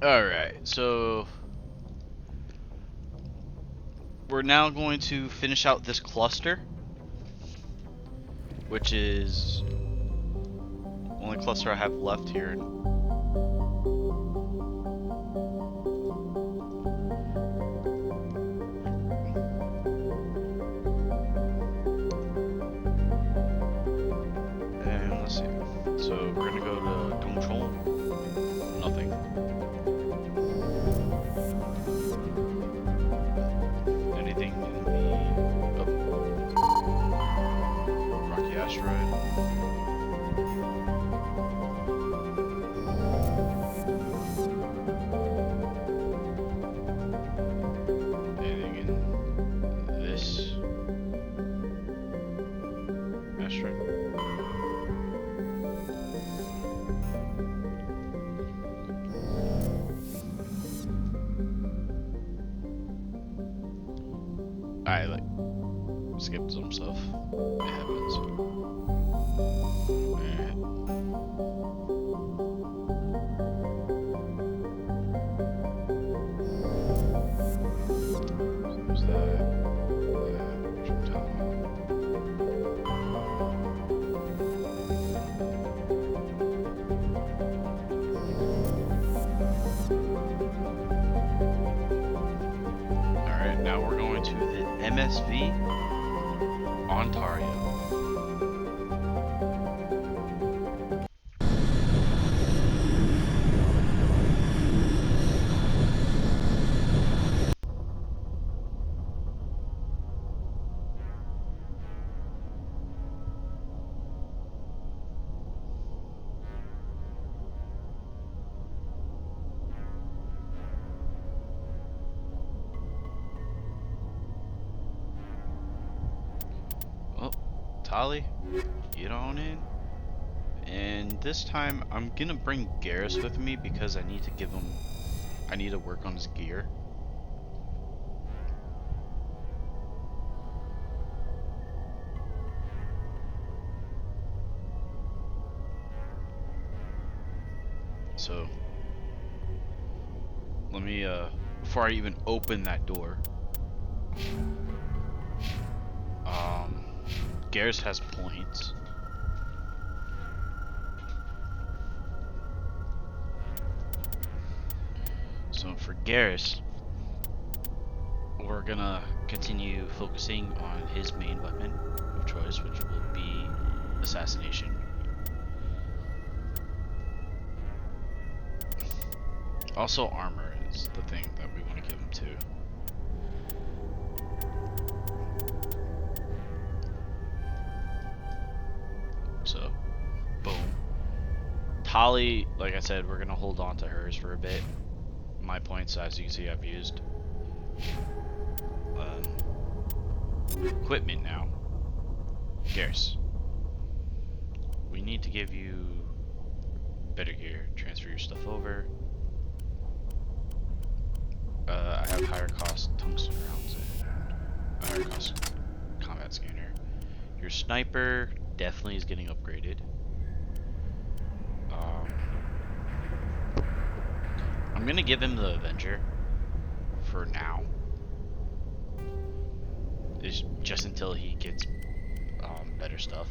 Alright, so we're now going to finish out this cluster, which is the only cluster I have left here. And let's see. So we're gonna go to control. Nothing. Anything in the rocky asteroid. Anything in this asteroid. I like skipped some stuff. It happens. Alright. There's that. Alright, now we're going to the MSV Ontario. Well, Tali, get on in. And this time I'm gonna bring Garrus with me because I need to work on his gear. So let me before I even open that door, Garrus has points. So for Garrus, we're gonna continue focusing on his main weapon of choice, which will be assassination. Also, armor is the thing that we want to give him too. So, boom. Tali, like I said, we're gonna hold on to hers for a bit. My points, as you can see, I've used. Equipment now. Garrus, we need to give you better gear. Transfer your stuff over. I have higher cost tungsten rounds and a higher cost combat scanner. Your sniper definitely is getting upgraded. I'm gonna give him the Avenger for now. It's just until he gets better stuff.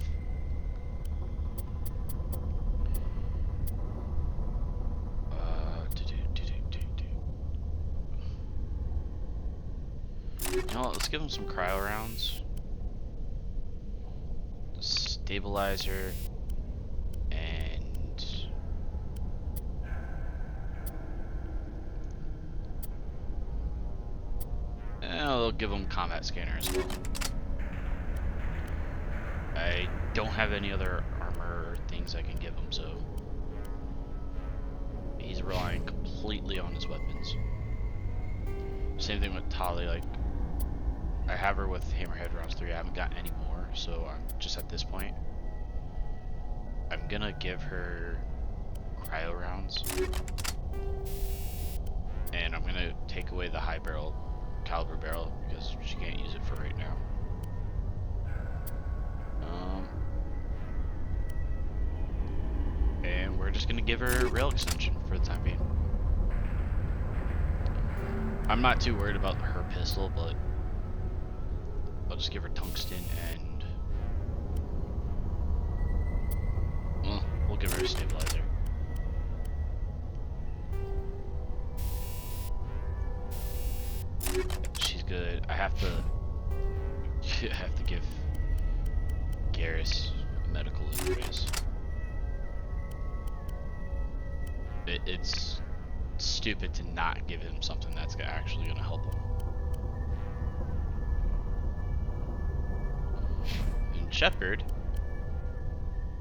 You know what, let's give him some cryo rounds. Stabilizer. And I'll give him combat scanner as well. I don't have any other armor or things I can give him, so he's relying completely on his weapons. Same thing with Tali, like I have her with Hammerhead rounds 3, I haven't gotten any more, so I'm just at this point. I'm gonna give her cryo rounds. And I'm gonna take away the high caliber barrel because she can't use it for right now. And we're just gonna give her rail extension for the time being. I'm not too worried about her pistol, but I'll just give her tungsten and well, we'll give her a stabilizer. She's good. I have to give Garrus a medical anyways. It's stupid to not give him something that's actually going to help him. And Shepard,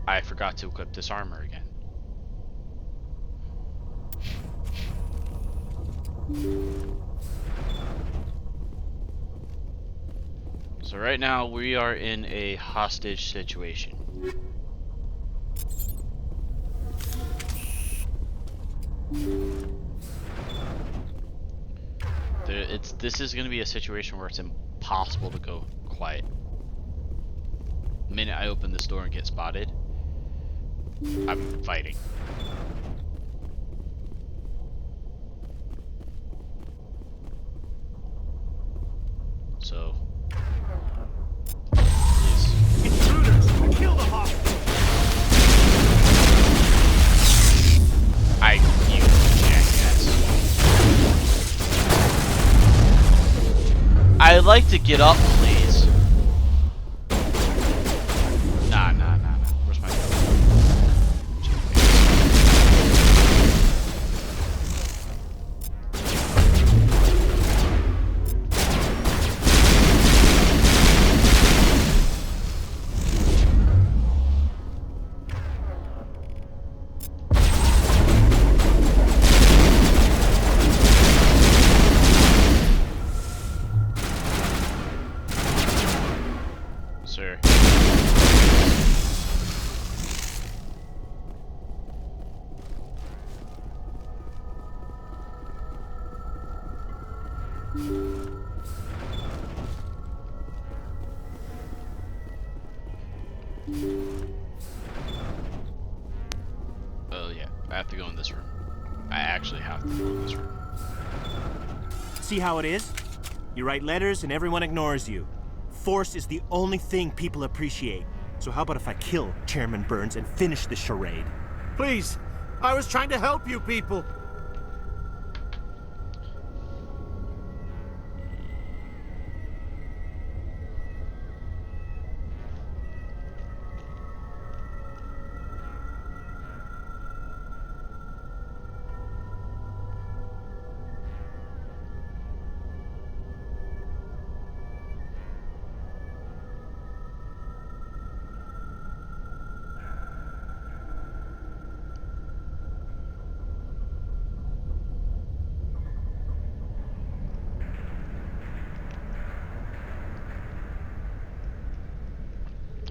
I forgot to equip this armor again. So right now we are in a hostage situation. This is going to be a situation where it's impossible to go quiet. The minute I open this door and get spotted, I'm fighting. So, please. Intruders! Kill the hostage! You jackass. I'd like to get up, please. Nah. Where's my gun? Sir. Oh yeah, I have to go in this room. I actually have to go in this room. See how it is? You write letters and everyone ignores you. Force is the only thing people appreciate. So how about if I kill Chairman Burns and finish this charade? Please, I was trying to help you people.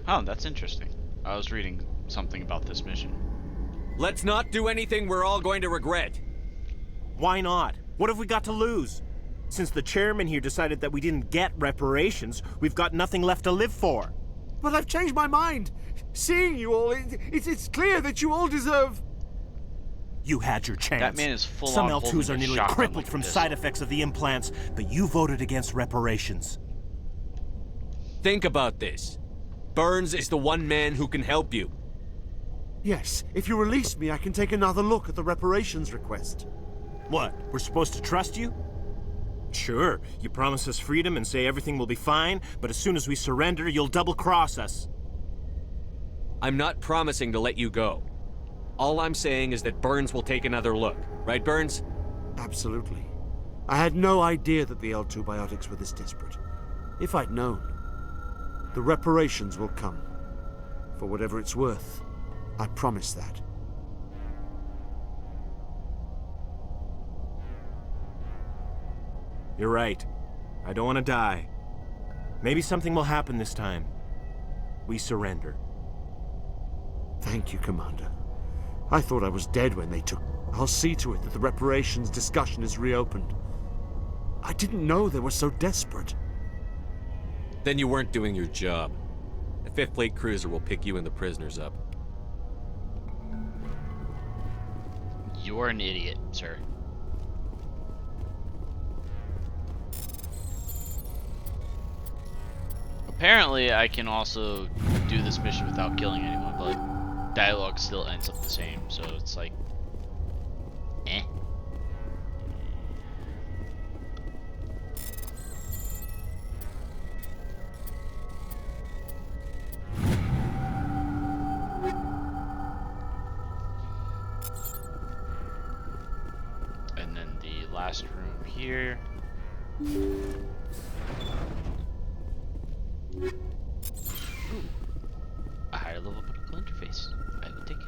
Oh, that's interesting. I was reading something about this mission. Let's not do anything we're all going to regret. Why not? What have we got to lose? Since the chairman here decided that we didn't get reparations, we've got nothing left to live for. But I've changed my mind. Seeing you all, it's clear that you all deserve... You had your chance. That man is full Some on L2s holding are a nearly shotgun crippled like a from pistol. side effects of the implants, but you voted against reparations. Think about this. Burns is the one man who can help you. Yes, if you release me, I can take another look at the reparations request. What, we're supposed to trust you? Sure, you promise us freedom and say everything will be fine, but as soon as we surrender, you'll double-cross us. I'm not promising to let you go. All I'm saying is that Burns will take another look. Right, Burns? Absolutely. I had no idea that the L2 biotics were this desperate. If I'd known, the reparations will come. For whatever it's worth, I promise that. You're right. I don't want to die. Maybe something will happen this time. We surrender. Thank you, Commander. I thought I was dead when they took... I'll see to it that the reparations discussion is reopened. I didn't know they were so desperate. Then you weren't doing your job. The 5th Fleet cruiser will pick you and the prisoners up. You're an idiot, sir. apparently I can also do this mission without killing anyone, but dialogue still ends up the same, so it's like, eh. And then the last room here. Ooh. A higher level medical interface. I will take it.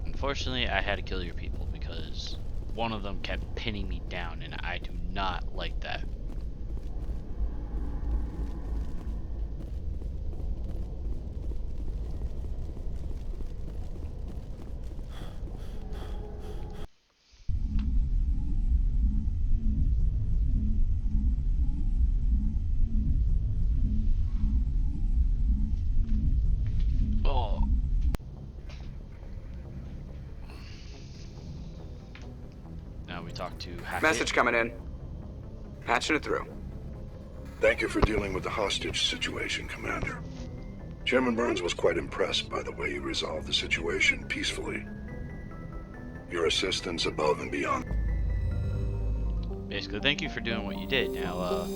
Unfortunately, I had to kill your people because one of them kept pinning me down, and I do not like that. Oh. Now we talk to Hackett. Message coming in. Patching it through. Thank you for dealing with the hostage situation, Commander. Chairman Burns was quite impressed by the way you resolved the situation peacefully. Your assistance above and beyond. Basically, thank you for doing what you did. Now,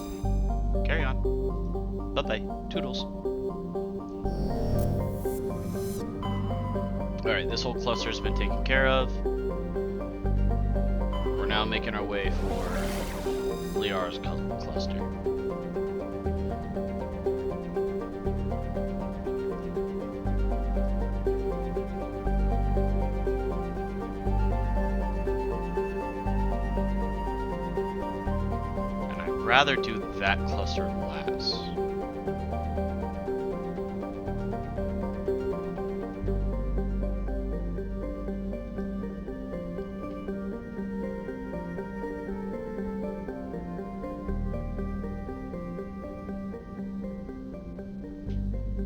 carry on. Bye-bye. Toodles. Alright, this whole cluster has been taken care of. We're now making our way for Liara's cluster. And I'd rather do that cluster last.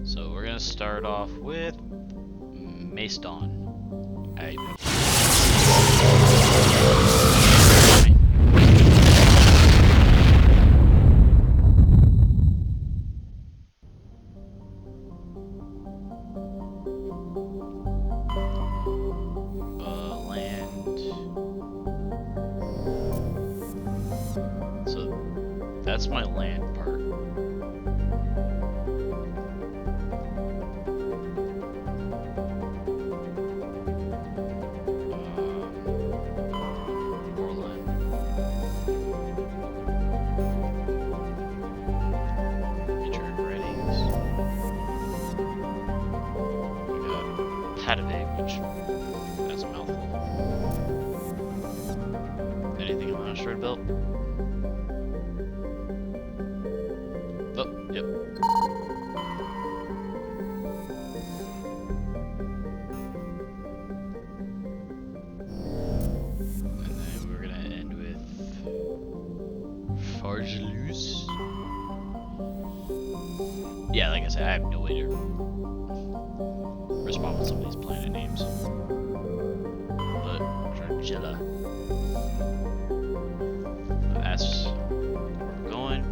So we're gonna start off with Mace Dawn. Land. So that's my land part. Which that's a mouthful. Anything on the asteroid belt? Oh, yep. And then we're gonna end with Fargelus. Yeah, like I said, I have no way to respond with some of these planet names. But Dragilla. That's where we're going.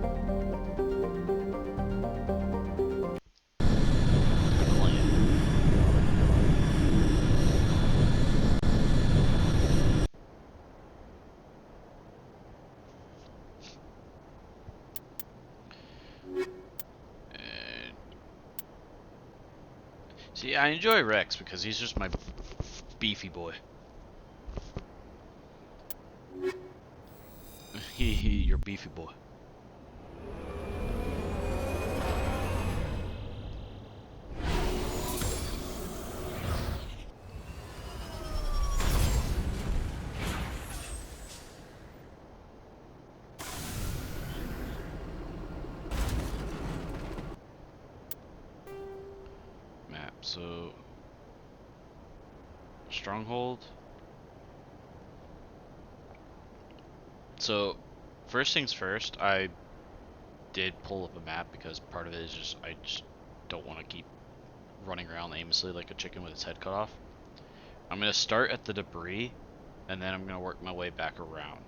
See, I enjoy Rex because he's just my beefy boy. You're beefy boy. So, Stronghold. So, first things first, I did pull up a map because part of it is just, I just don't want to keep running around aimlessly like a chicken with its head cut off. I'm going to start at the debris, and then I'm going to work my way back around.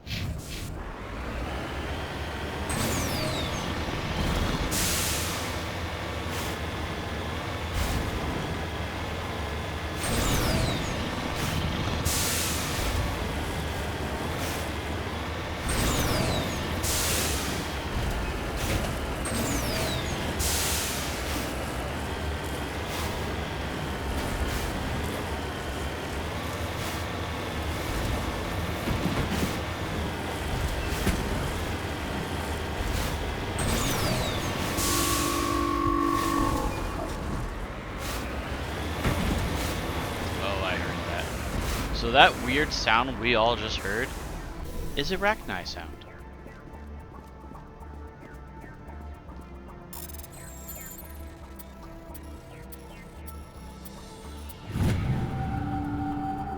So that weird sound we all just heard is arachni sound.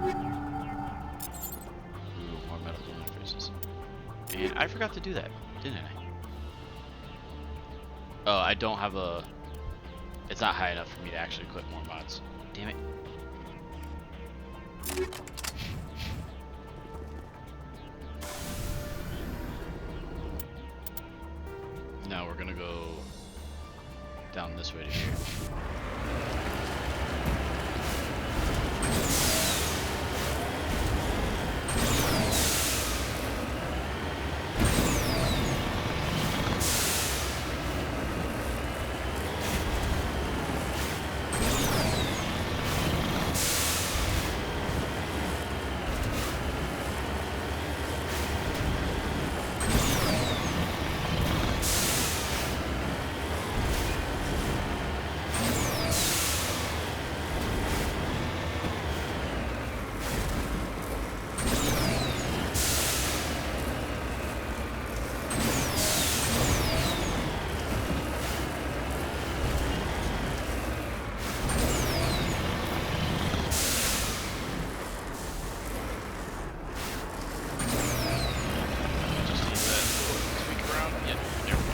Ooh, more medical interfaces. And I forgot to do that, didn't I? Oh, I don't have a... It's not high enough for me to actually equip more mods. Damn it. Now we're gonna go down this way to here. Just use that tweak around. Yep, there we go.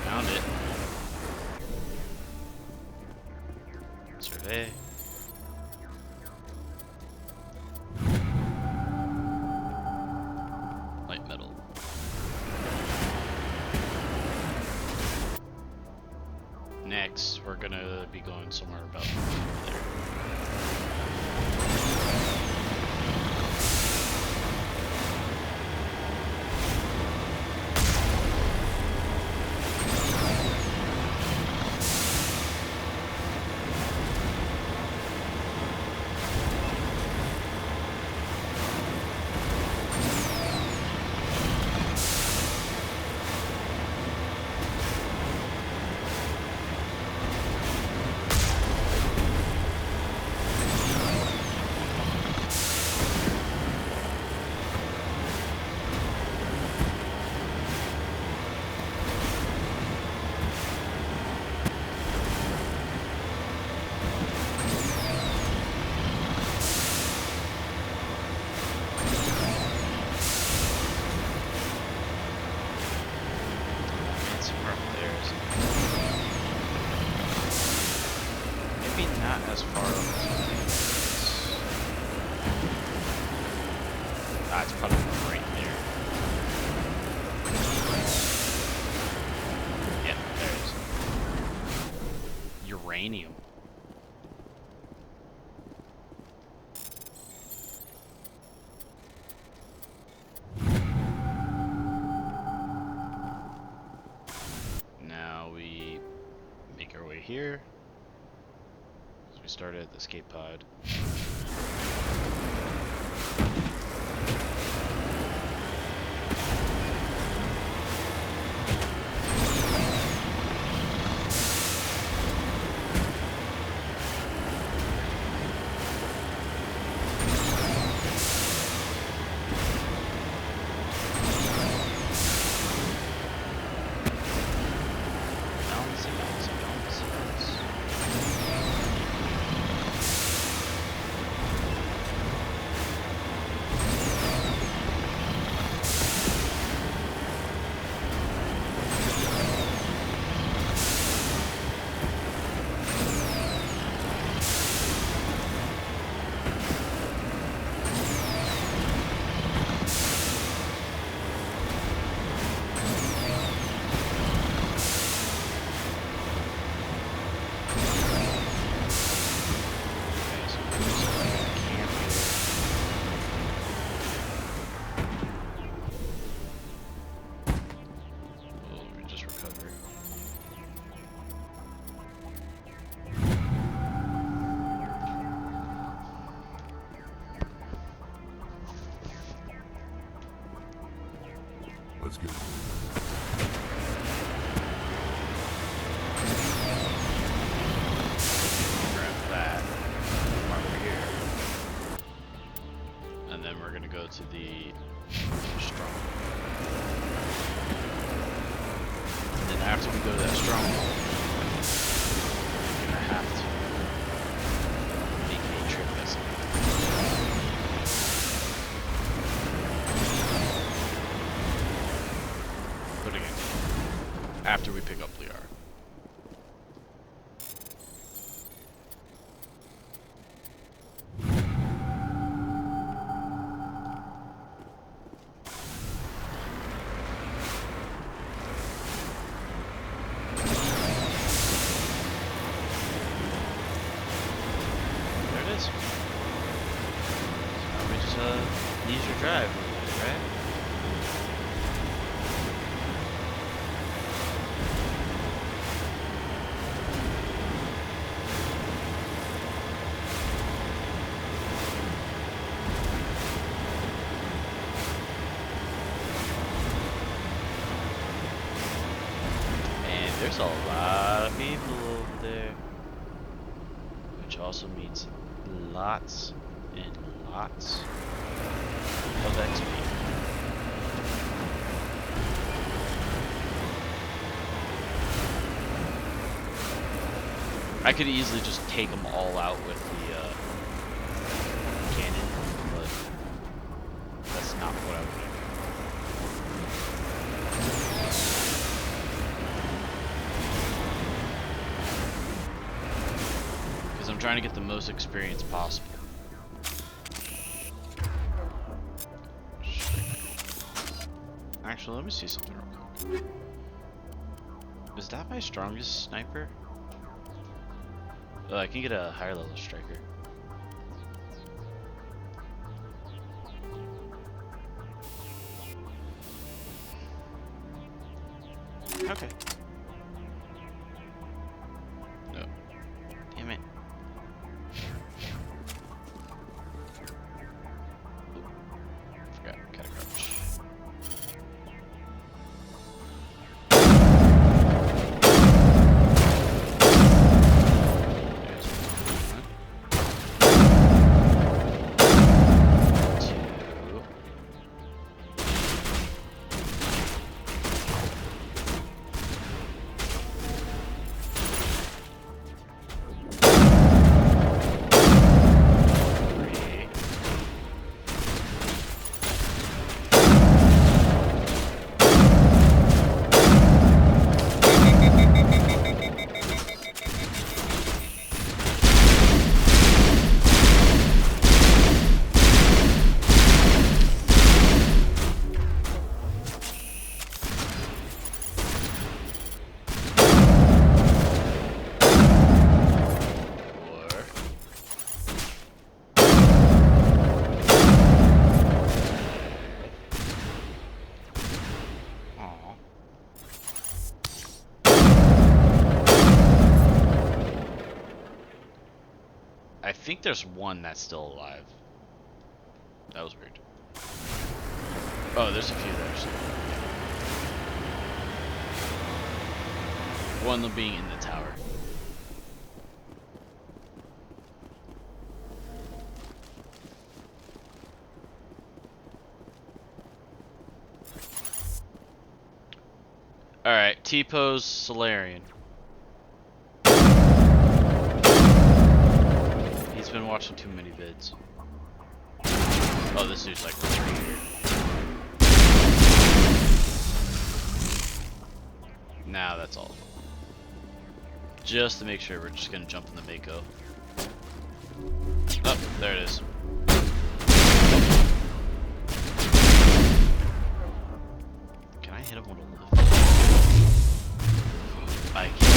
Found it. Survey. Light metal. Next, we're gonna be going somewhere about there. It's from there, isn't it? Maybe not as far up as I think it is. Ah, it's probably right there. Yeah, there it is. Uranium. Now we make our way here. So we started at the escape pod. Bounce, bounce, bounce, bounce. Let's get it. Grab that marker here. And then we're gonna go to the stronghold. And then after we go to that stronghold, we're gonna have to make a trip vessel. But again, after we pick up Liar. There it is. So now we just leisure drive a little bit, right? And there's a lot of people over there. Which also means lots and lots of XP. I could easily just take them all out with the cannon, but that's not what I would do. Because I'm trying to get the most experience possible. Actually, let me see something real quick. Is that my strongest sniper? Oh, I can get a higher level striker. Okay. No. Damn it. Oop. Forgot. Gotta crouch. I think there's one that's still alive. That was weird. Oh, there's a few there. So. One of them being in the tower. Alright, T-pose Solarian. He's been watching too many vids. Oh, this dude's like right here. Now that's all. Just to make sure, we're just gonna jump in the Mako. Oh, there it is. Can I hit him with a lift? I can't.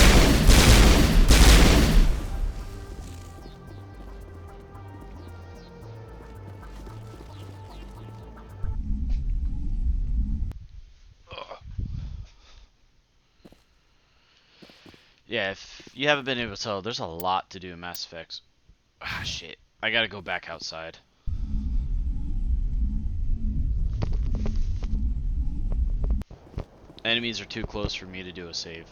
Yeah, if you haven't been able to tell, there's a lot to do in Mass Effect. Ah, shit. I gotta go back outside. Enemies are too close for me to do a save.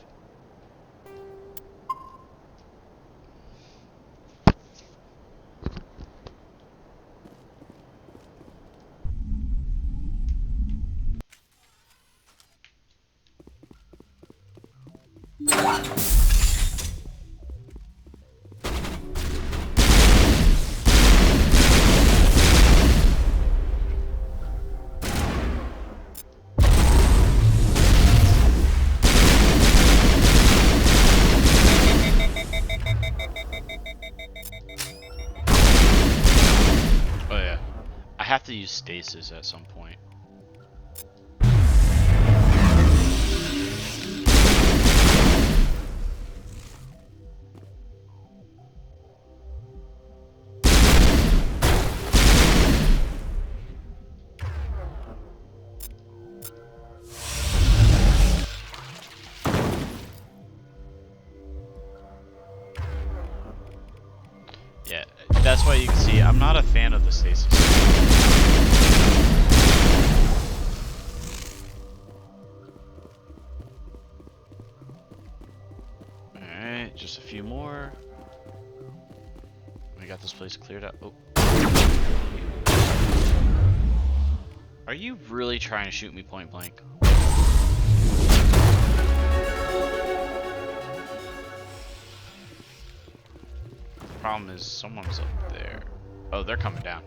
Oh yeah, I have to use stasis at some point. Yeah, that's why you can see I'm not a fan of the stasis. Alright, just a few more. We got this place cleared up. Oh. Are you really trying to shoot me point blank? Problem is, someone's up there. Oh, they're coming down.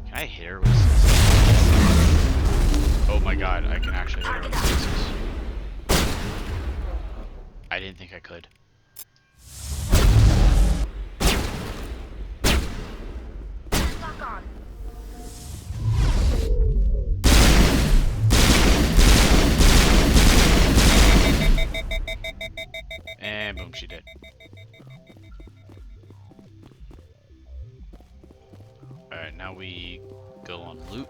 Can I hit her with this? Oh my god, I can actually hit her with this. I didn't think I could. Lock on. And boom, she did. Alright, now we go on loot,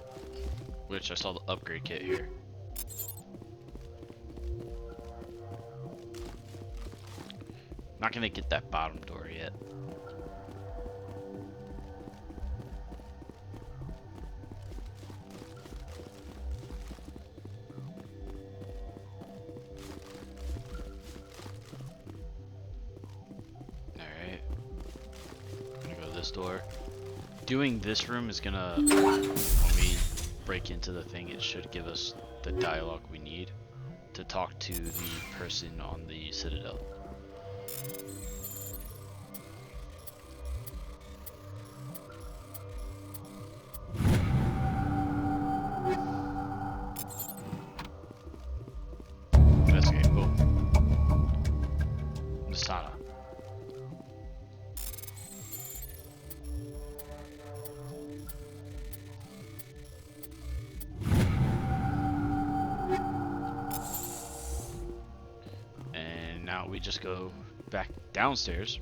which I saw the upgrade kit here. Not gonna get that bottom door yet. Alright. Gonna go this door. Doing this room is gonna, when we break into the thing, it should give us the dialogue we need to talk to the person on the Citadel. Investigate, boom. Nasana. And now we just go back downstairs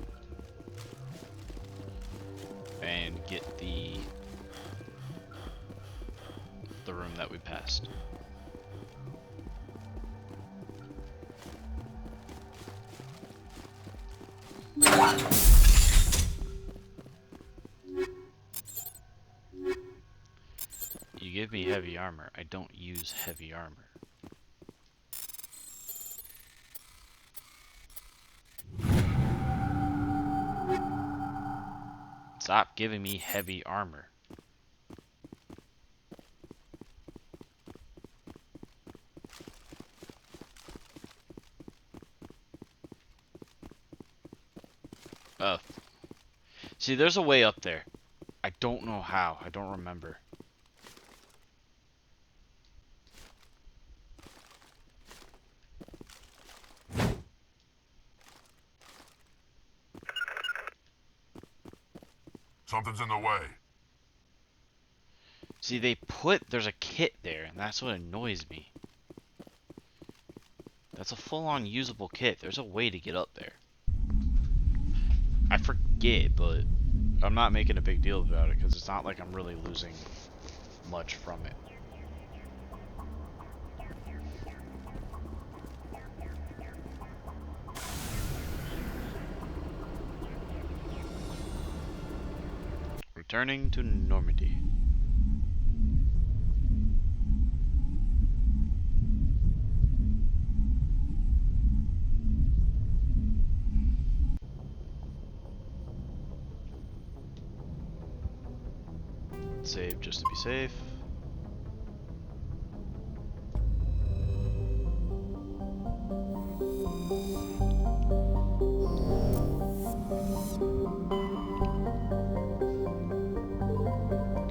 and get the room that we passed. You give me heavy armor. I don't use heavy armor. Stop giving me heavy armor. Oh. See, there's a way up there. I don't know how. I don't remember. Something's in the way. See, there's a kit there, and that's what annoys me. That's a full-on usable kit. There's a way to get up there. I forget, but I'm not making a big deal about it, because it's not like I'm really losing much from it. Returning to Normandy. Save just to be safe.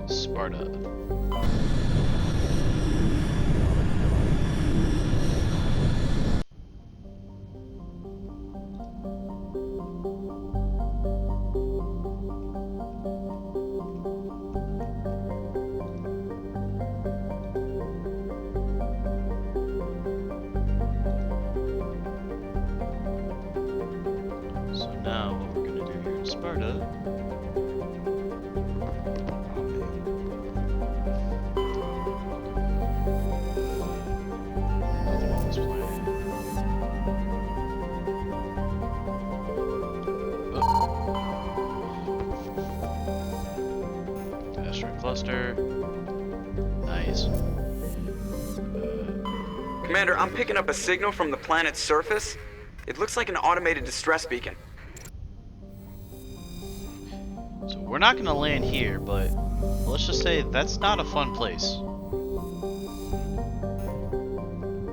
Sparta. So now what we're gonna do here in Sparta. Oh, man. Nothing on this planet. Oh. Asteroid cluster. Nice. Commander, I'm picking up a signal from the planet's surface. It looks like an automated distress beacon. So we're not gonna land here, but let's just say that's not a fun place.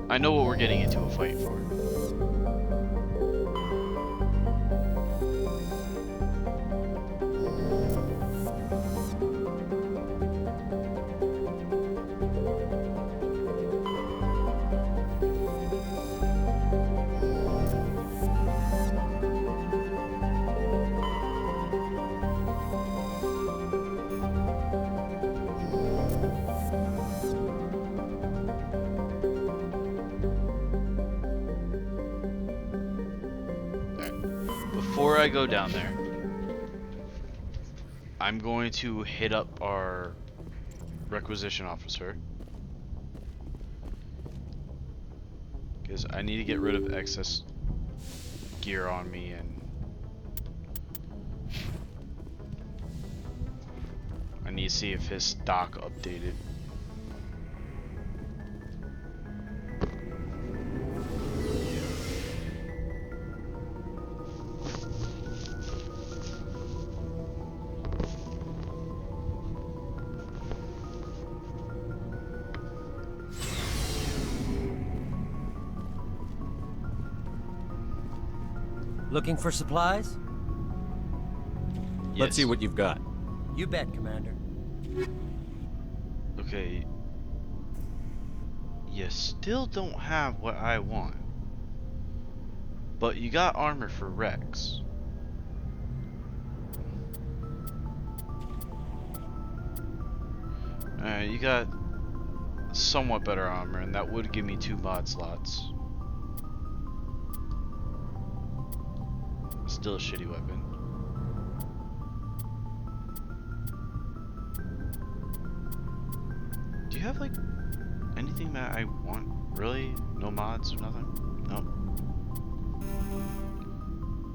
I know what we're getting into a fight for. Before I go down there, I'm going to hit up our requisition officer, because I need to get rid of excess gear on me, and I need to see if his stock updated. Looking for supplies? Let's see Yes. what you've got. You bet, Commander. Okay. You still don't have what I want. But you got armor for Rex. You got somewhat better armor, and that would give me 2 mod slots. Still a shitty weapon. Do you have like anything that I want? Really? No mods? Nothing? No.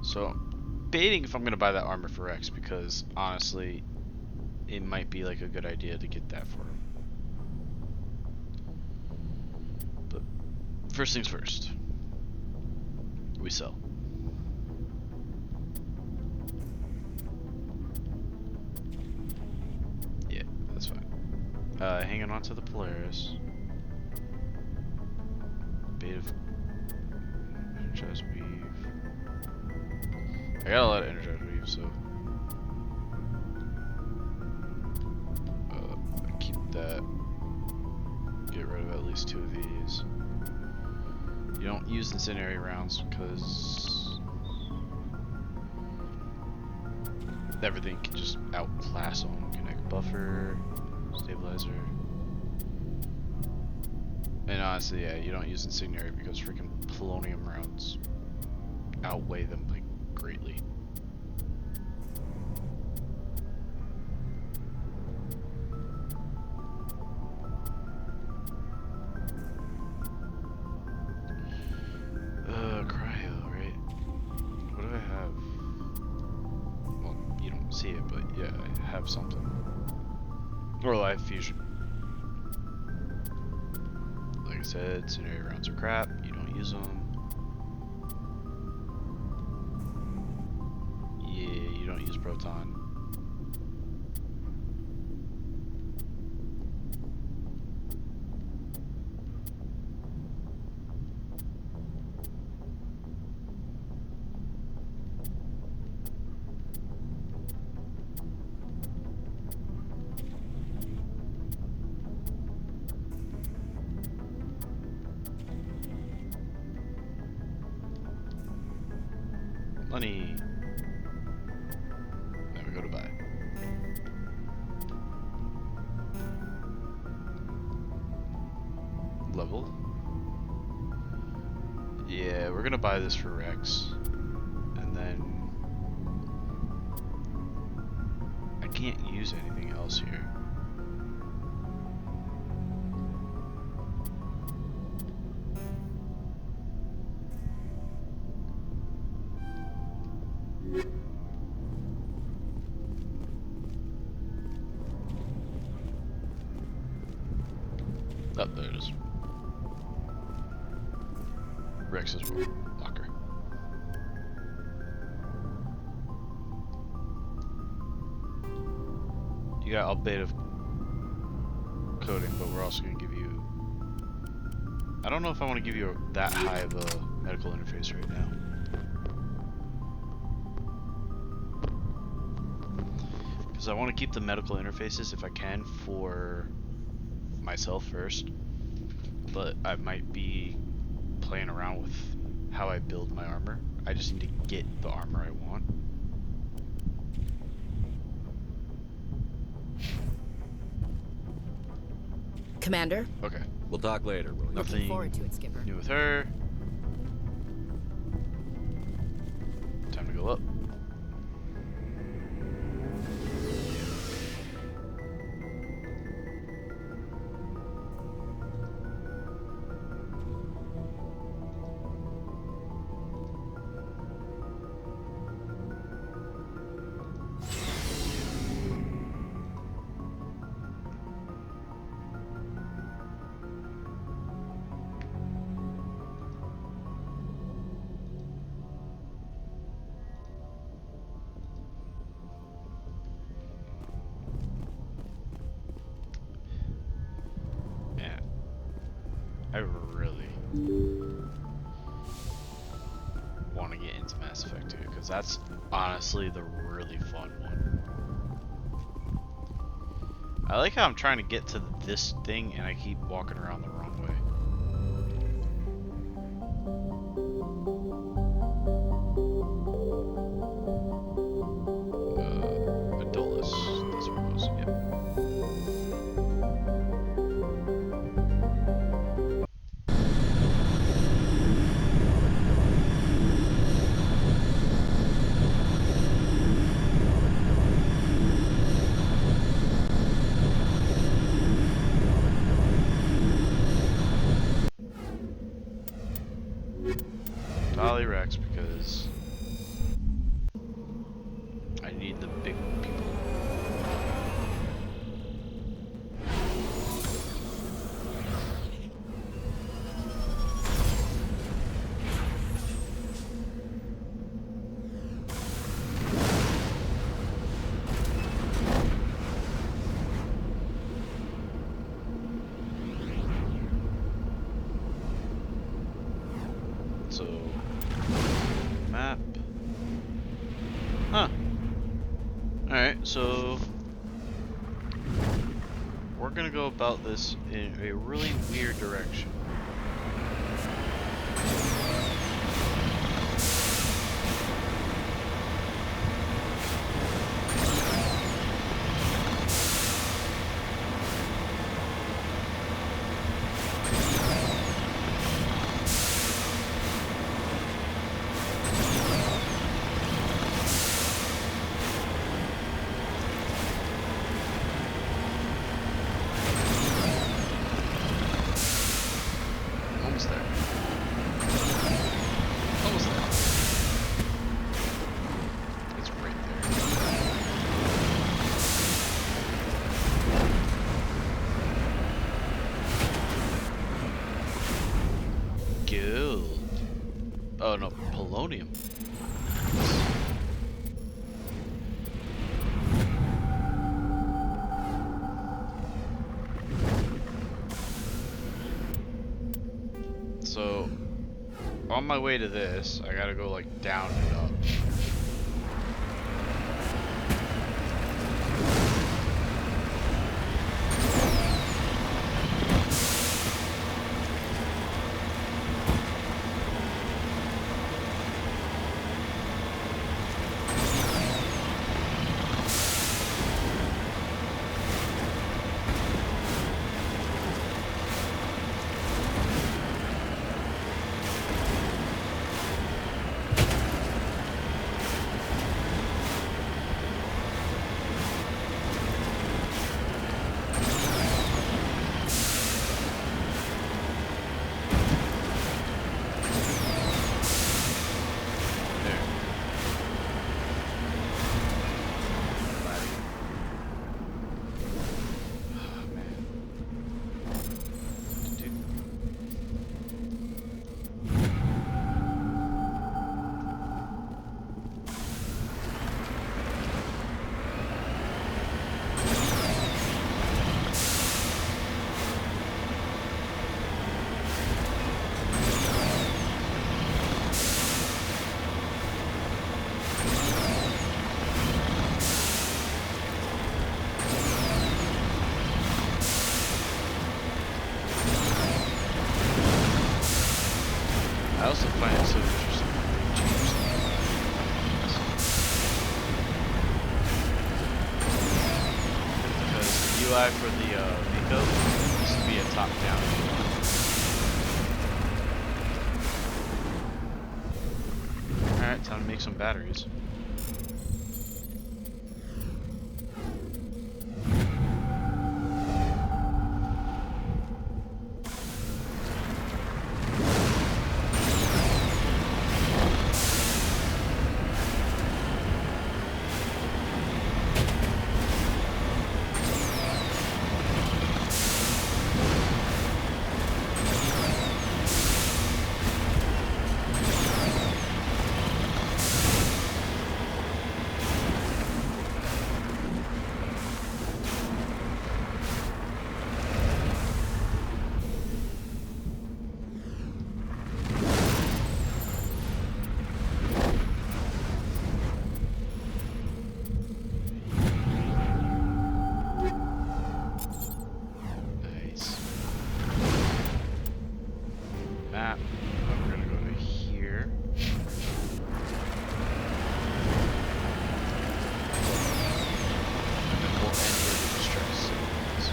So I'm debating if I'm gonna buy that armor for Rex, because honestly, it might be like a good idea to get that for him. But first things first, we sell. Yeah, that's fine. Hanging on to the Polaris. Bait of energized weave. I got a lot of energized weave, so keep that. Get rid of at least 2 of these. You don't use incendiary rounds because everything can just outclass them. Connect buffer, stabilizer. And honestly, yeah, you don't use incendiary because freaking polonium rounds outweigh them like greatly. Cryo, right? What do I have? Well, you don't see it, but yeah, I have something. Or live fusion. Like I said, scenario rounds are crap. You don't use them. Yeah, you don't use proton. Money. Then we go to buy. Level. Yeah, we're gonna buy this for Rex. And then I can't use anything else here. Oh, there it is. Rex's locker. You got a bit of coding, but we're also going to give you... I don't know if I want to give you that high of a medical interface right now. Because I want to keep the medical interfaces, if I can, for myself first. But I might be playing around with how I build my armor. I just need to get the armor I want. Commander? Okay. We'll talk later, will you? Looking Nothing forward to it, Skipper. new with her. Time to go up. I really want to get into Mass Effect 2 because that's honestly the really fun one. I like how I'm trying to get to this thing and I keep walking around the wrong way. Adolis, that's where it was, yep. Dolly Rex because I need the big people. So, map. Huh. Alright, so we're gonna go about this in a really weird direction. plutonium. So, on my way to this, I gotta go like down and up. I also find it so interesting that they changed because the UI for the Miko used to be a top-down UI. Alright, time to make some batteries. Map. We're gonna go to here. And then we'll end where the distress signal is.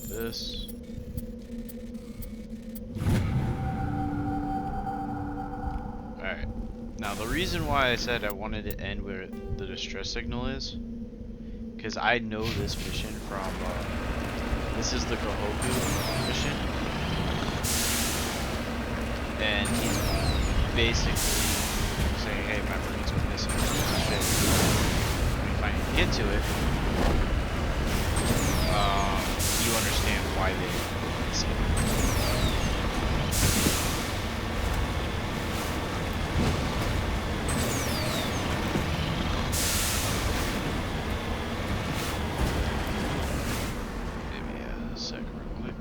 This. Alright. Now the reason why I said I wanted to end where the distress signal is, because I know this mission from, this is the Gohoku mission, and he's basically saying, hey, my Marines are missing shit. When you finally get to it, you understand why they see it. Maybe a sec real quick.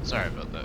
Sorry about that.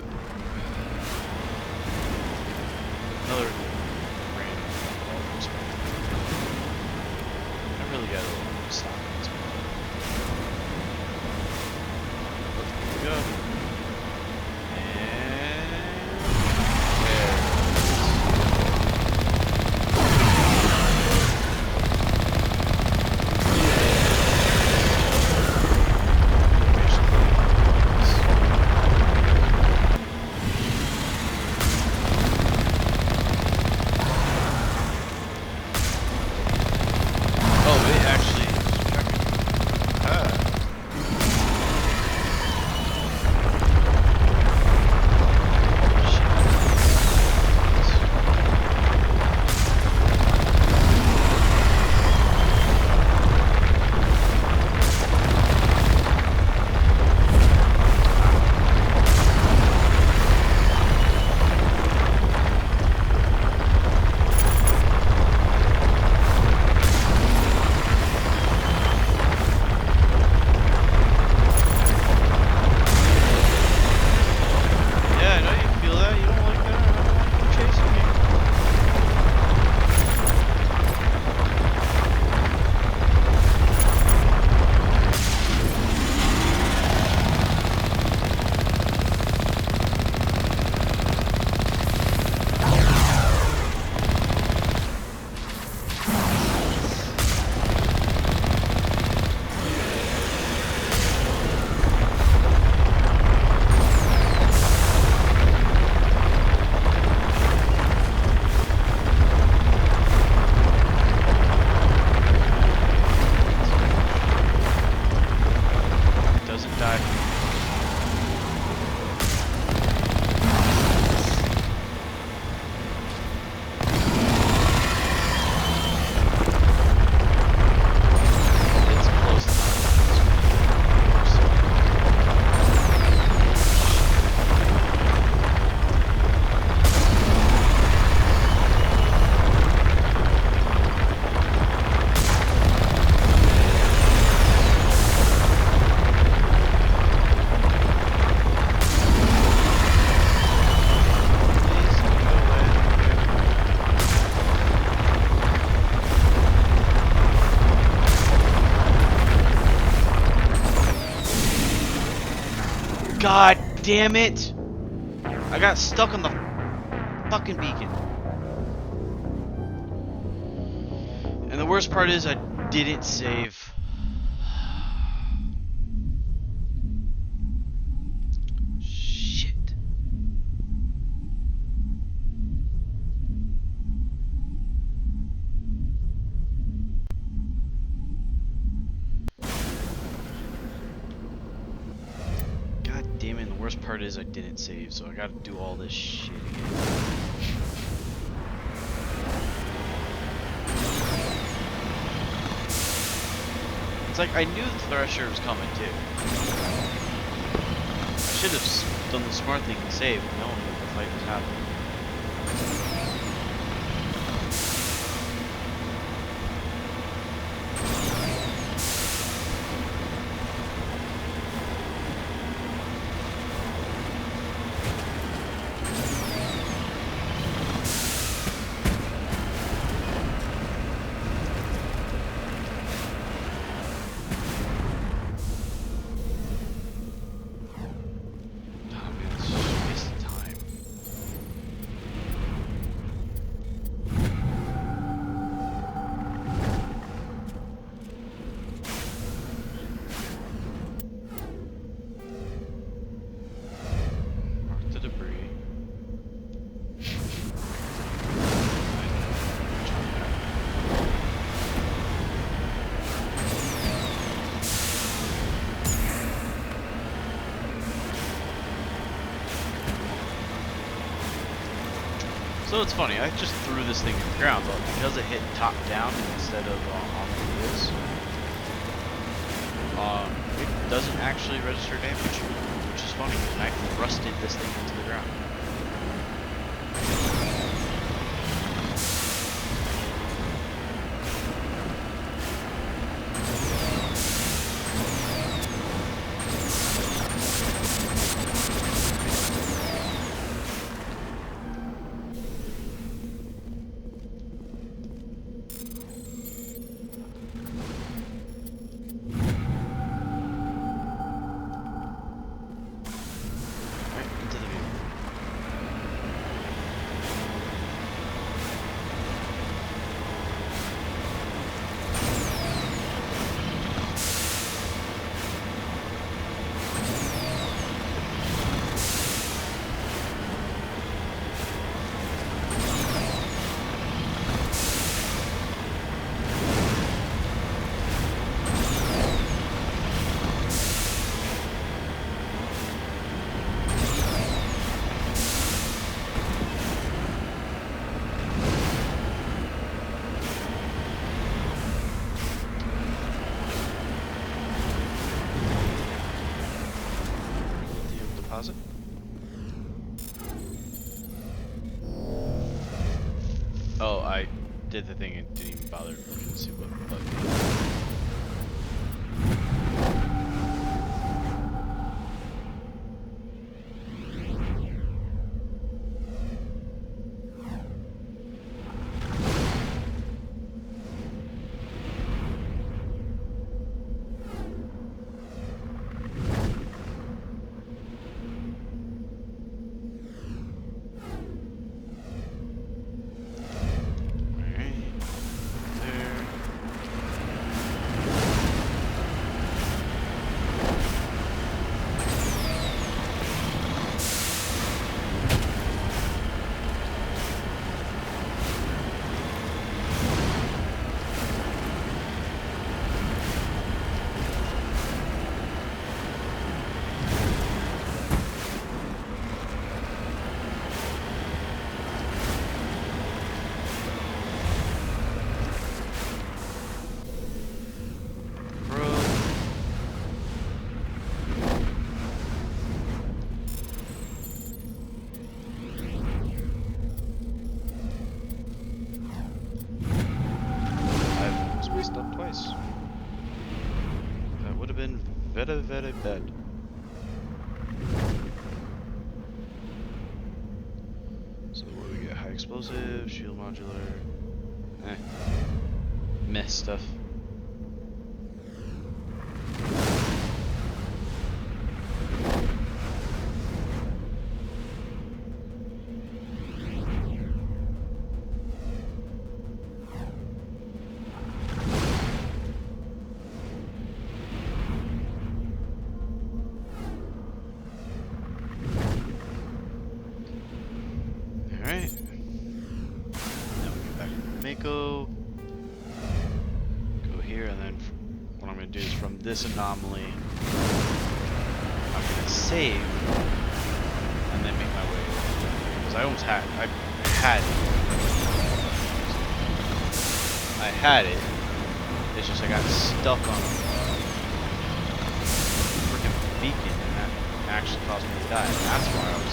damn it! I got stuck on the fucking beacon. And the worst part is I didn't save. Shit. God damn it, and the worst part is I didn't save, so I gotta do all this shit again. It's like I knew the Thresher was coming too. I should have done the smart thing and saved, knowing that the fight was happening. So it's funny, I just threw this thing to the ground, but because it hit top down instead of on the wheels, it doesn't actually register damage, which is funny, and I thrusted this thing into the ground. Deposit? Oh, I did the thing and didn't even bother looking to see what button. That would have been very, very bad. So what do we get? High explosive, shield modular, meh stuff. Mako. Go here, and then what I'm gonna do is from this anomaly, I'm gonna save, and then make my way. Because I almost had, I had it. It's just I got stuck on a freaking beacon, and that actually caused me to die. And that's why I was.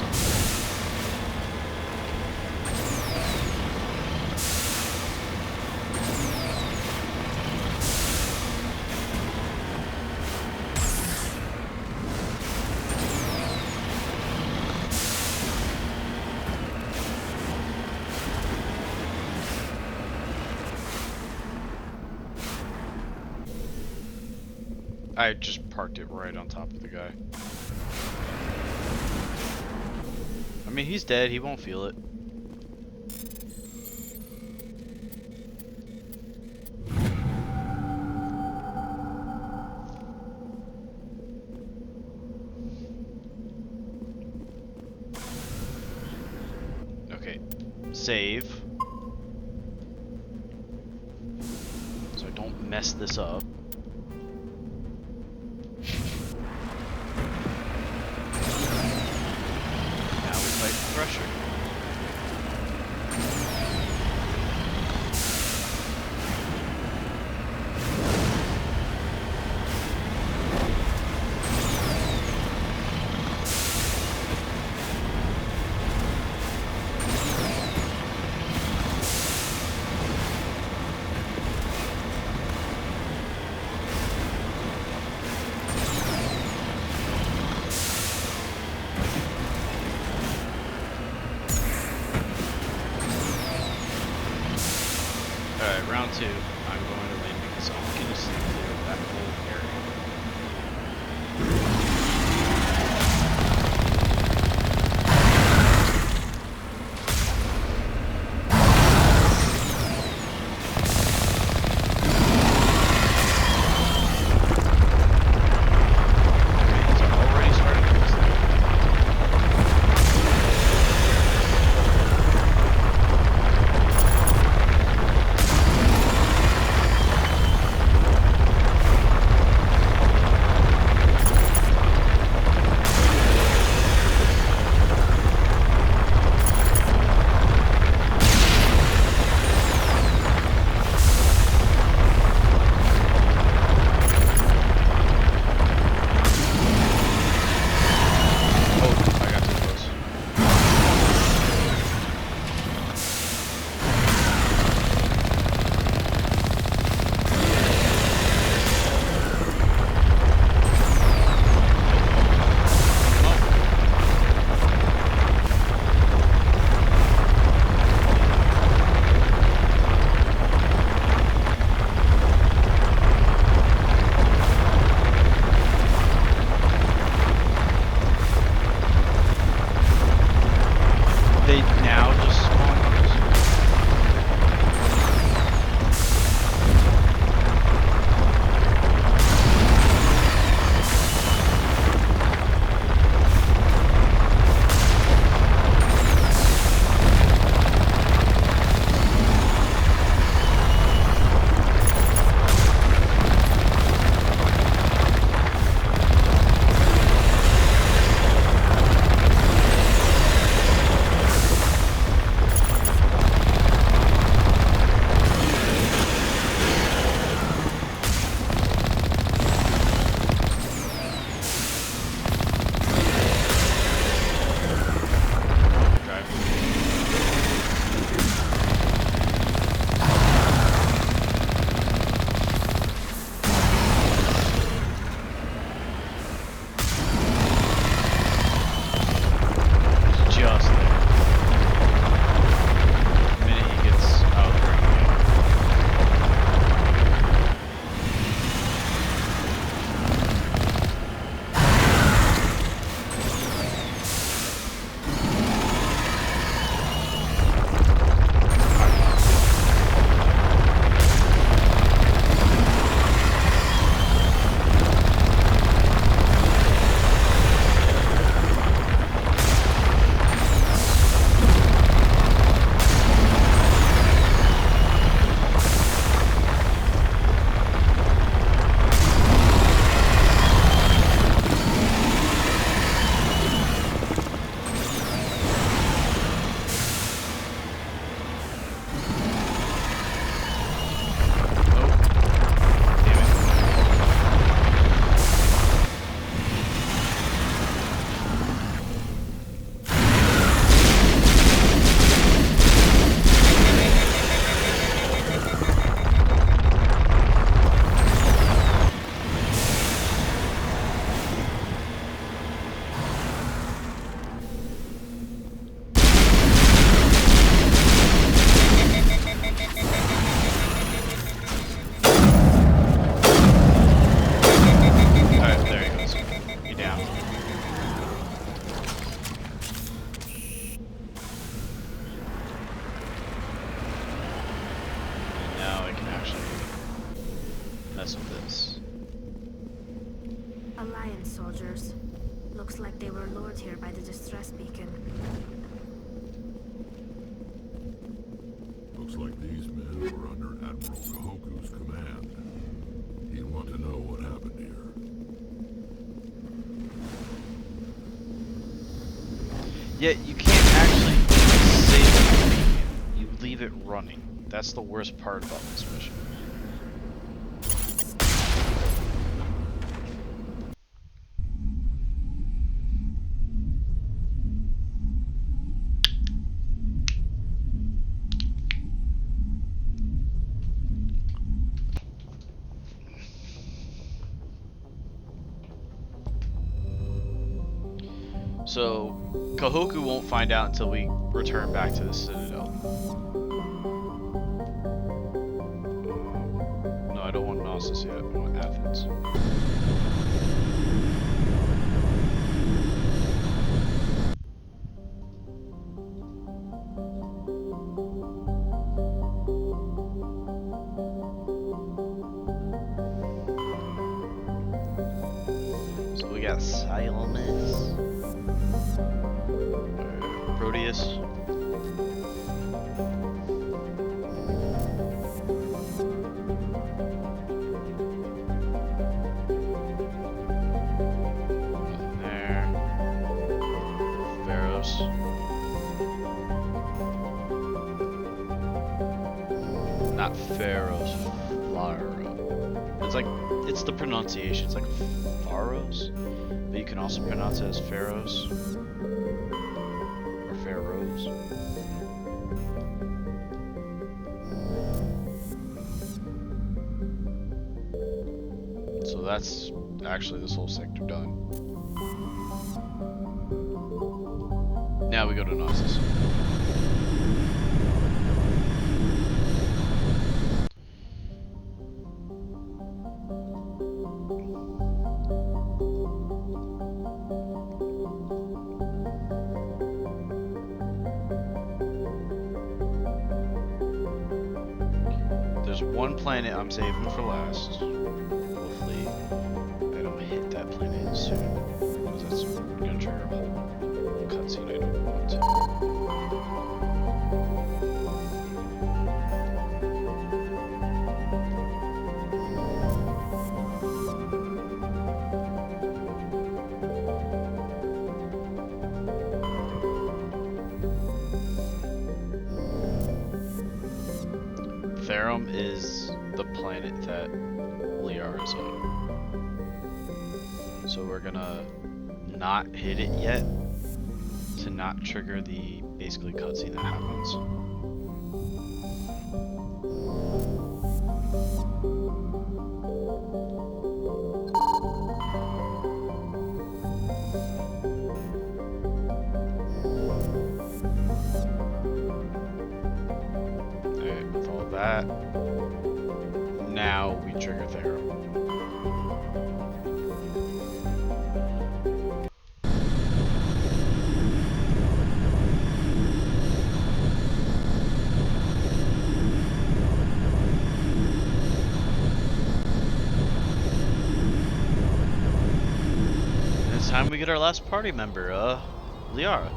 I just parked it right on top of the guy. I mean, he's dead. He won't feel it. Okay. Save. So I don't mess this up. Pressure. Alright, round 2. I'm going to land because I'm going to see clear of that whole area. It's already starting to fix that. actually mess with this. Alliance soldiers. Looks like they were lured here by the distress beacon. Looks like these men were under Admiral Kahoku's command. He'd want to know what happened here. Yeah, you can't actually save the beacon. You leave it running. That's the worst part about this mission. So, Kahoku won't find out until we return back to the Citadel. No, I don't want Knossos yet. I want Athens. So we got Silenus. Proteus. There. Pharaohs. Not Pharaohs. Pharaoh. It's like, it's the pronunciation. It's like Pharaohs, but you can also pronounce it as Pharaohs. Pharaohs. So that's actually this whole sector done. Now we go to Knossos. There's one planet I'm saving for last. Hopefully I don't hit that planet soon, because that's gonna trigger a whole cutscene I don't want to. Therum is the planet that Liara is on. So we're gonna not hit it yet to not trigger the basically cutscene that happens. Alright, with all that, now we trigger Therum. Time we get our last party member, Liara.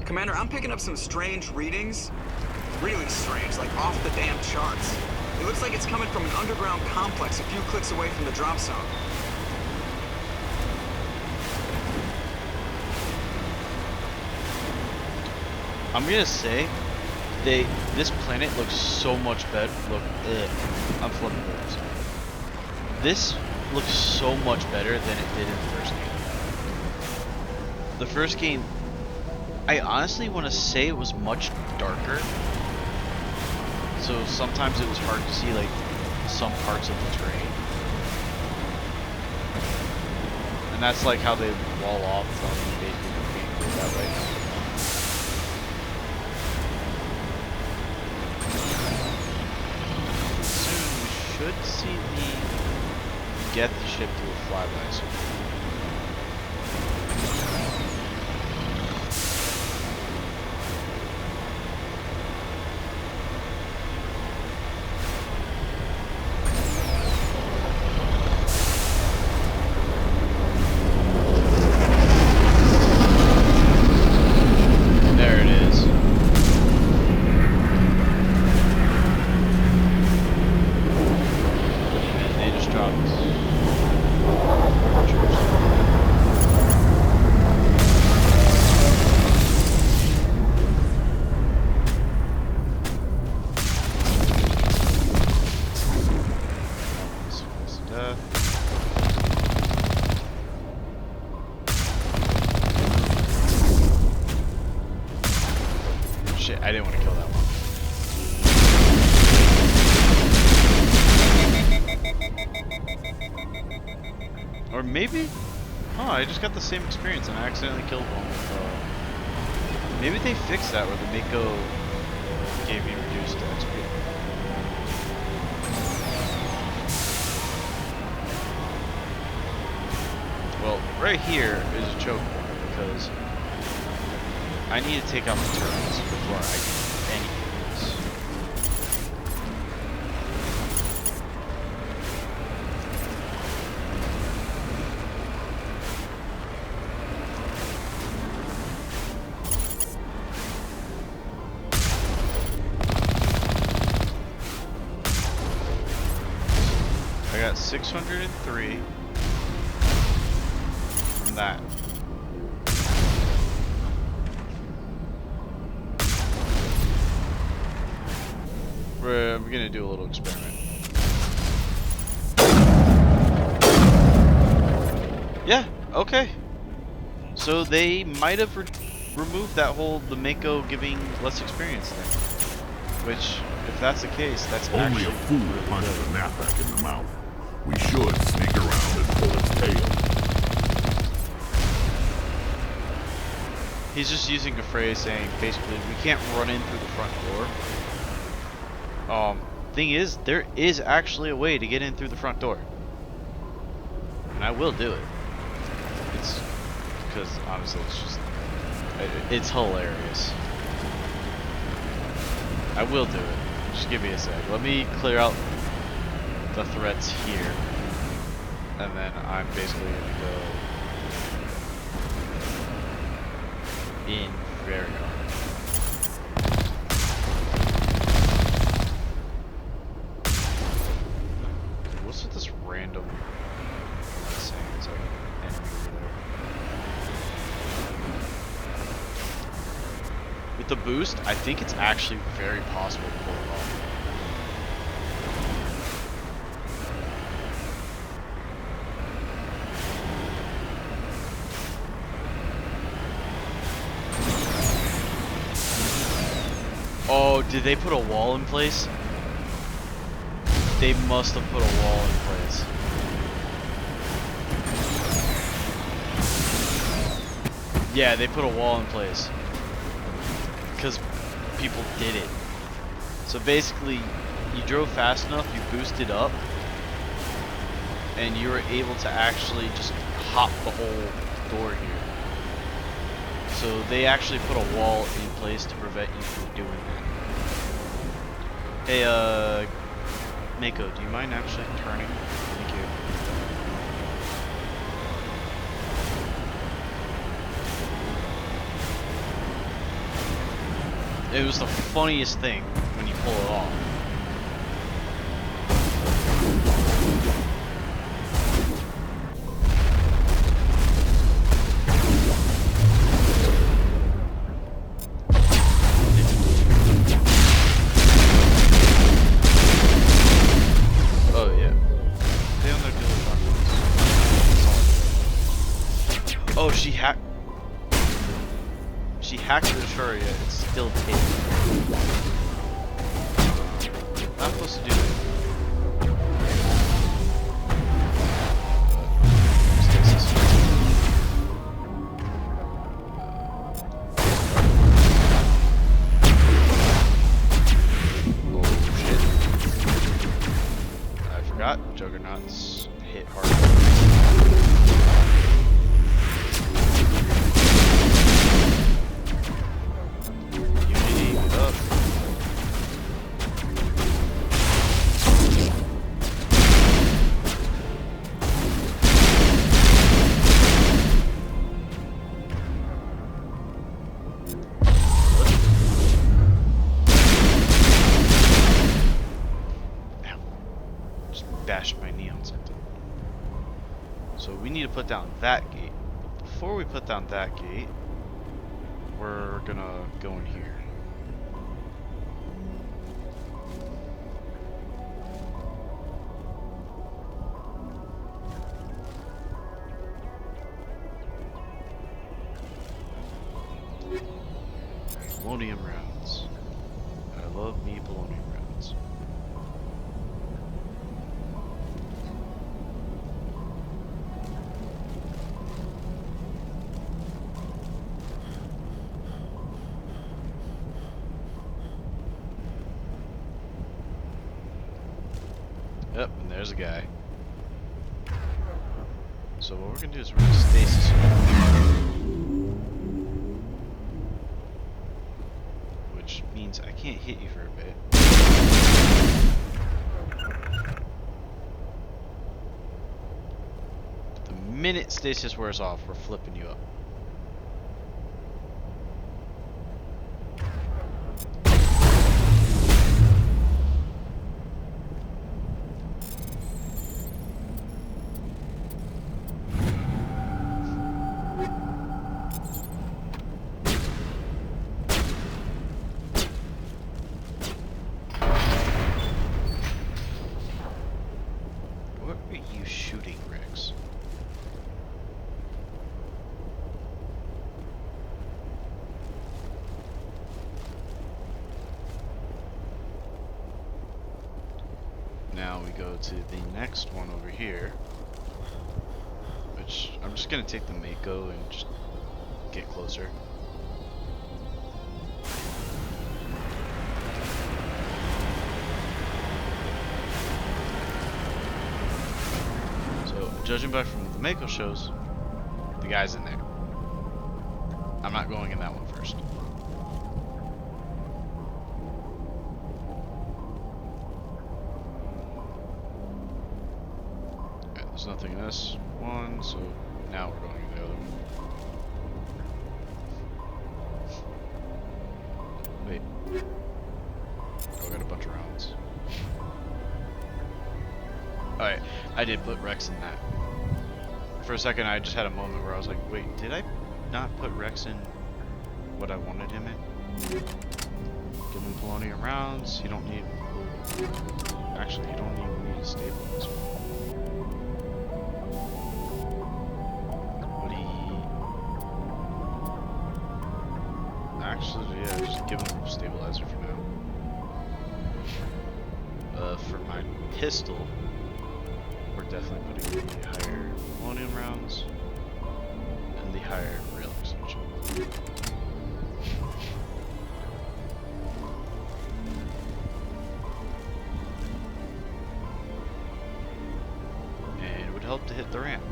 Commander, I'm picking up some strange readings. Really strange, like off the damn charts. It looks like it's coming from an underground complex a few clicks away from the drop zone. I'm gonna say, this planet looks so much better. Look, I'm flipping this. This looks so much better than it did in the first game. The first game, I honestly want to say it was much darker. So sometimes it was hard to see like some parts of the terrain. And that's like how they wall off from basically the game. that way. Soon we should see the get the ship to a flyby soon. There it is. And they just dropped archers. Sequence to death. Shit, I didn't want to kill that one. Or maybe? Oh, I just got the same experience and I accidentally killed one with, maybe they fixed that where the Mako gave me reduced XP. Well, right here is a choke point because I need to take out the turrets before I do anything else. I got 603 from that. We're gonna do a little experiment. Yeah, okay. So they might have removed that whole the Mako giving less experience thing. Which, if that's the case, that's Only actually a fool punches a knapsack in the mouth. We should sneak around and pull its tail. He's just using a phrase saying basically we can't run in through the front door. Thing is, there is actually a way to get in through the front door. And I will do it. It's because honestly it's just it's hilarious. I will do it. Just give me a sec. Let me clear out the threats here. And then I'm basically gonna go in very hard. What's with this random saying it's like an enemy over there? With the boost, I think it's actually very possible to pull it off. Oh, did they put a wall in place? They must have put a wall in place. Yeah, they put a wall in place. Because people did it. So basically, you drove fast enough, you boosted up, and you were able to actually just hop the whole door here. So they actually put a wall in place to prevent you from doing that. Hey, Mako, do you mind actually turning? Thank you. It was the funniest thing when you pull it off. Oh yeah. Stay on their daily documents. Oh, she hacked. She hacked the destroyer, yet it's still taken. Not supposed to do that. So we need to put down that gate. But before we put down that gate, we're gonna go in here. Polonium rounds. I love me polonium rounds. Yep, and there's a guy. So what we're gonna do is we're gonna stasis him. Which means I can't hit you for a bit. The minute stasis wears off, we're flipping you up. What are you shooting, Rex? Now we go to the next one over here, which I'm just gonna take the Mako and just get closer. So, judging by from what the Mako shows, the guy's in there. I'm not going in that one first. Okay, there's nothing in this one, so now we're going in the other one. Wait. Oh, I got a bunch of rounds. Alright, I did put Rex in that. For a second, I just had a moment where I was like, wait, did I not put Rex in what I wanted him in? Give him polonium rounds. You don't need... Actually, you don't even need a stabilize. Would he... Actually, yeah, just give him a stabilizer for now. For my pistol, we're definitely putting the higher polonium rounds and the higher rail extension. And it would help to hit the ramp.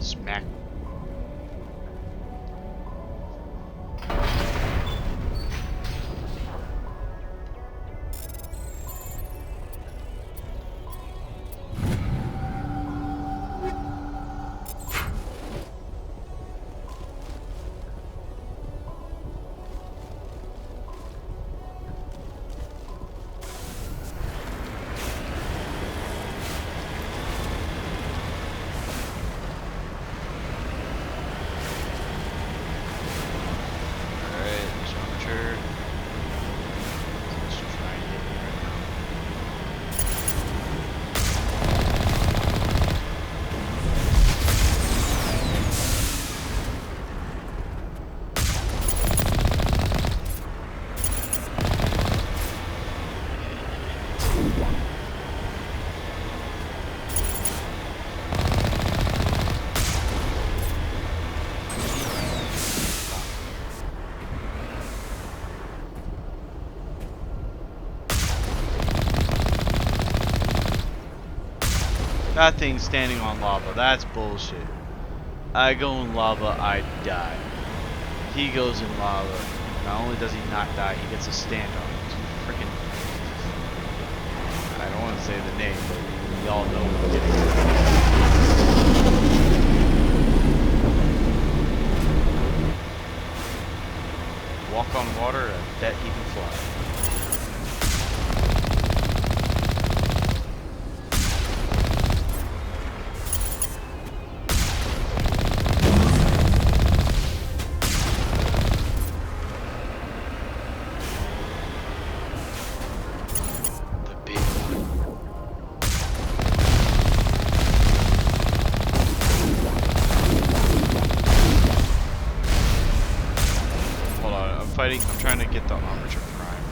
Smack. That thing's standing on lava. That's bullshit. I go in lava, I die. He goes in lava. Not only does he not die, he gets a stand on it. Freaking. I don't want to say the name, but y'all know what I'm getting at. Walk on water, I bet he can fly. I'm trying to get the armature prime.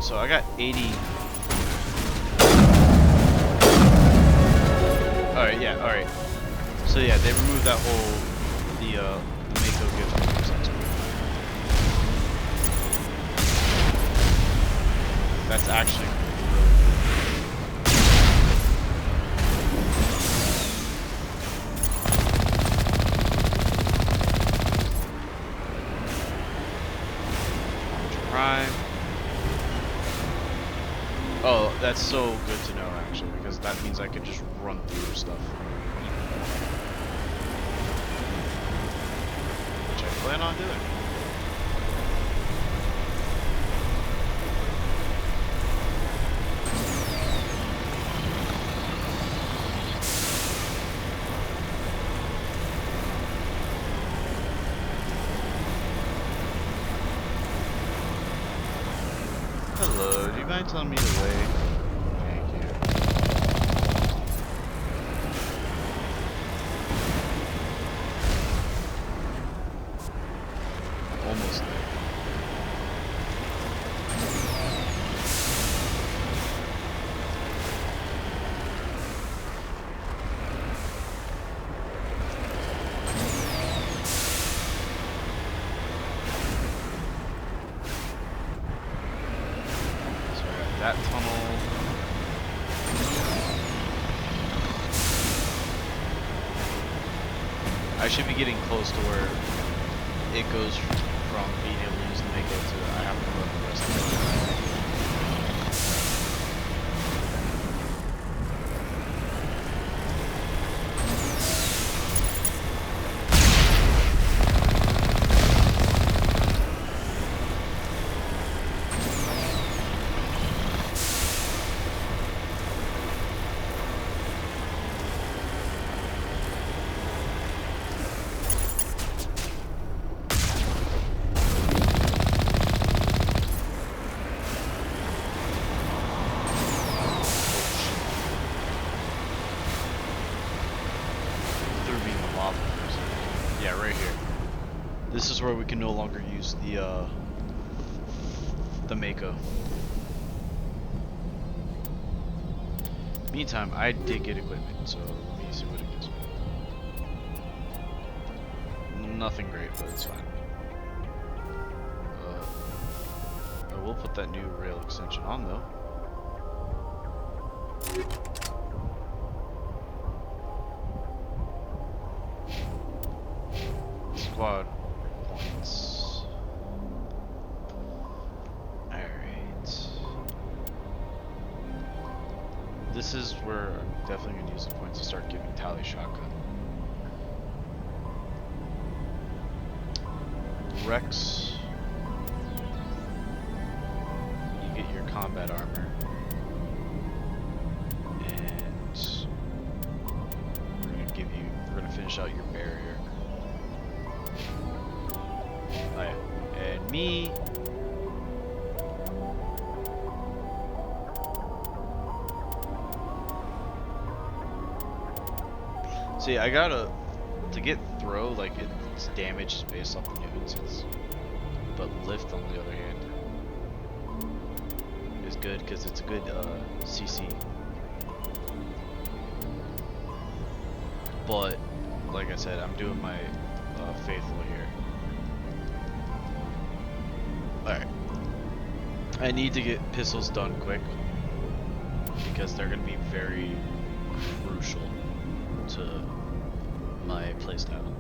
So I got 80. Alright, yeah, alright. So yeah, they removed that whole, the Mako gift. That's actually really good. Prime. Oh, that's so good to know, actually, because that means I can just run through stuff. Which I plan on doing. Hello, do you mind telling me the way? Thank you. Almost there. That tunnel. I should be getting close to where it goes from being able to use the Mako to I have to run the rest of it. Yeah, right here. This is where we can no longer use the Mako. Meantime, I did get equipment, so let me see what it gives me. Nothing great, but it's fine. I will put that new rail extension on though. Squad points. Alright. This is where I'm definitely going to use the points to start giving Tally shotgun. Rex. You get your combat armor. And we're going to finish out your barrier. Oh yeah, and me. See, I gotta, to get throw, like its damage is based off the nuisance. But lift, on the other hand, is good because it's a good CC. But like I said, I'm doing my faithful here. Alright. I need to get pistols done quick because they're going to be very crucial to my playstyle.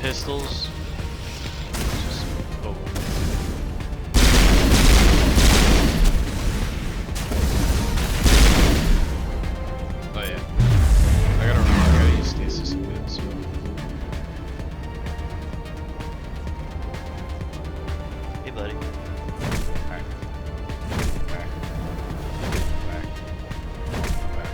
Pistols. Just, oh. Oh yeah. I gotta remember I gotta use stasis again, so. Hey buddy. Alright. Back. Back. Back.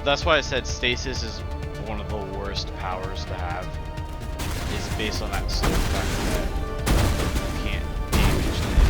That's why I said stasis is one of the worst powers to have. It's based on that slow factor that you can't damage the enemy.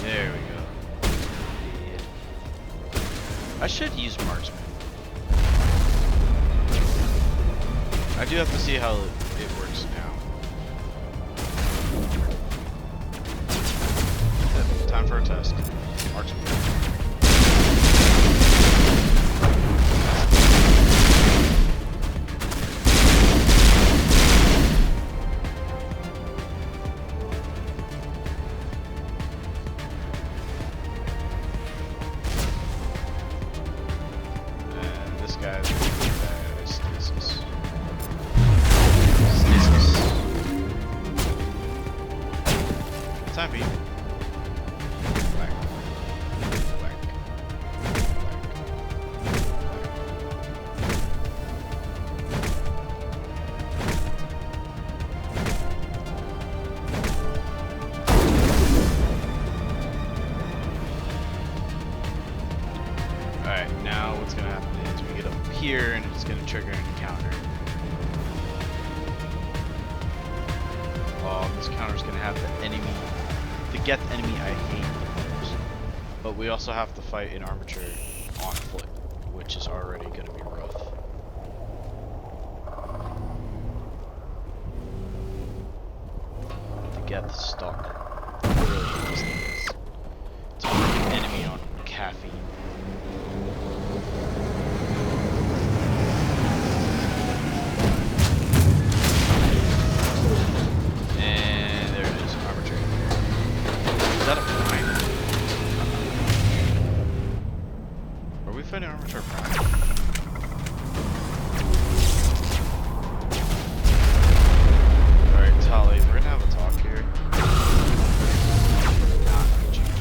There we go. Yeah. I should use marksman. I do have to see how it works now. Yep, time for a test. Marksman. And this guy's stasis. Stasis. Good time, Pete. Whack. Whack. Alright, now what's gonna happen is we get up here and it's gonna trigger an encounter. This counter's gonna have the enemy, to get the enemy I hate the most. But we also have to fight an armature on foot, which is already gonna be rough. To get the stalker. Really what this thing is. To fight an enemy on caffeine. And there it is, arbitrary. Is that a prime? Are we fighting armature prime? Alright, Tali, we're gonna have a talk here. Not changing.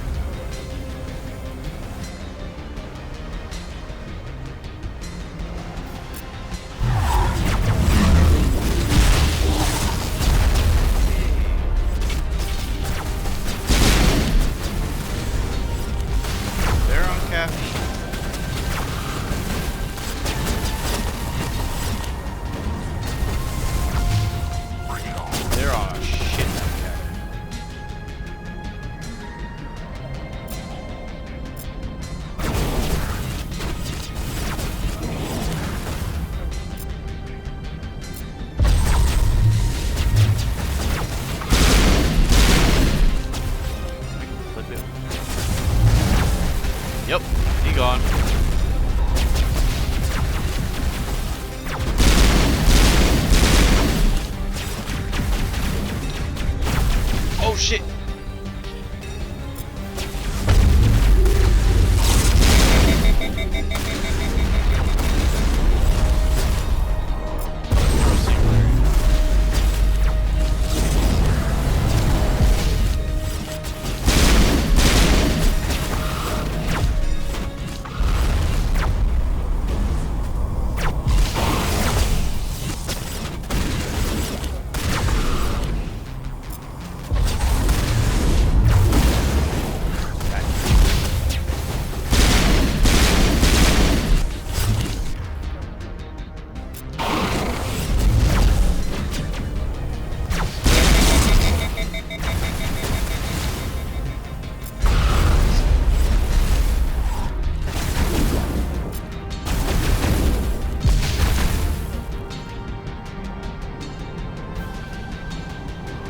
They're on caffeine. gone. Oh shit!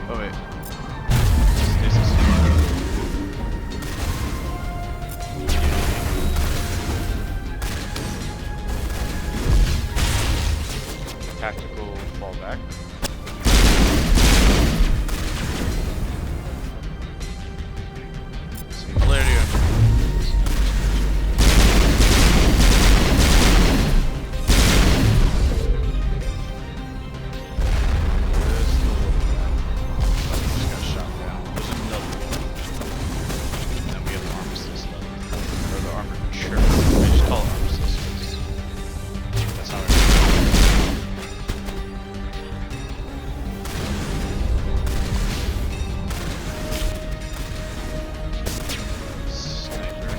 Oh wait. Stasis. Tactical fallback. Singularity. Just got shot down. There's another one. And then we have the armistice left. Or the armored church. I just call it armistice because that's how it is. Sniper.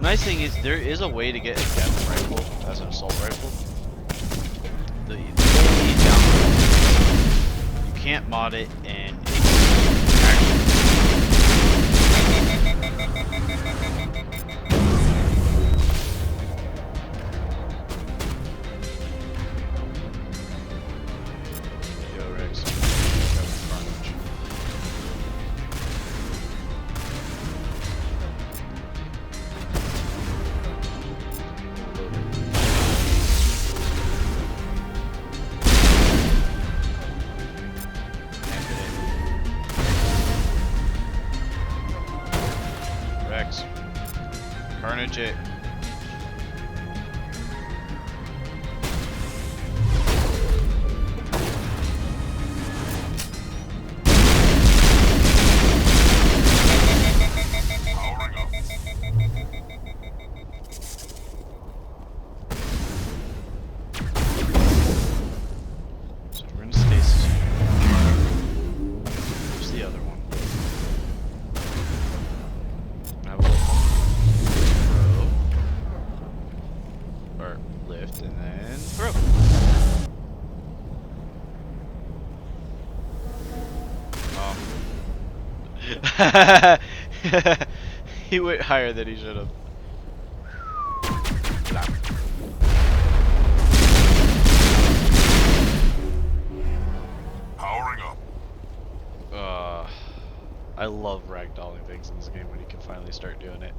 Nice thing is there is a way to get a depth rifle as an assault rifle. The only downside is you can't mod it and Yo Rex. Carnage. Rex. Carnage it. Powering up. So we're in stasis here. Where's the other one? Have a look. Throw. Or lift and then throw. He went higher than he should have. Powering up. I love ragdolling things in this game when you can finally start doing it.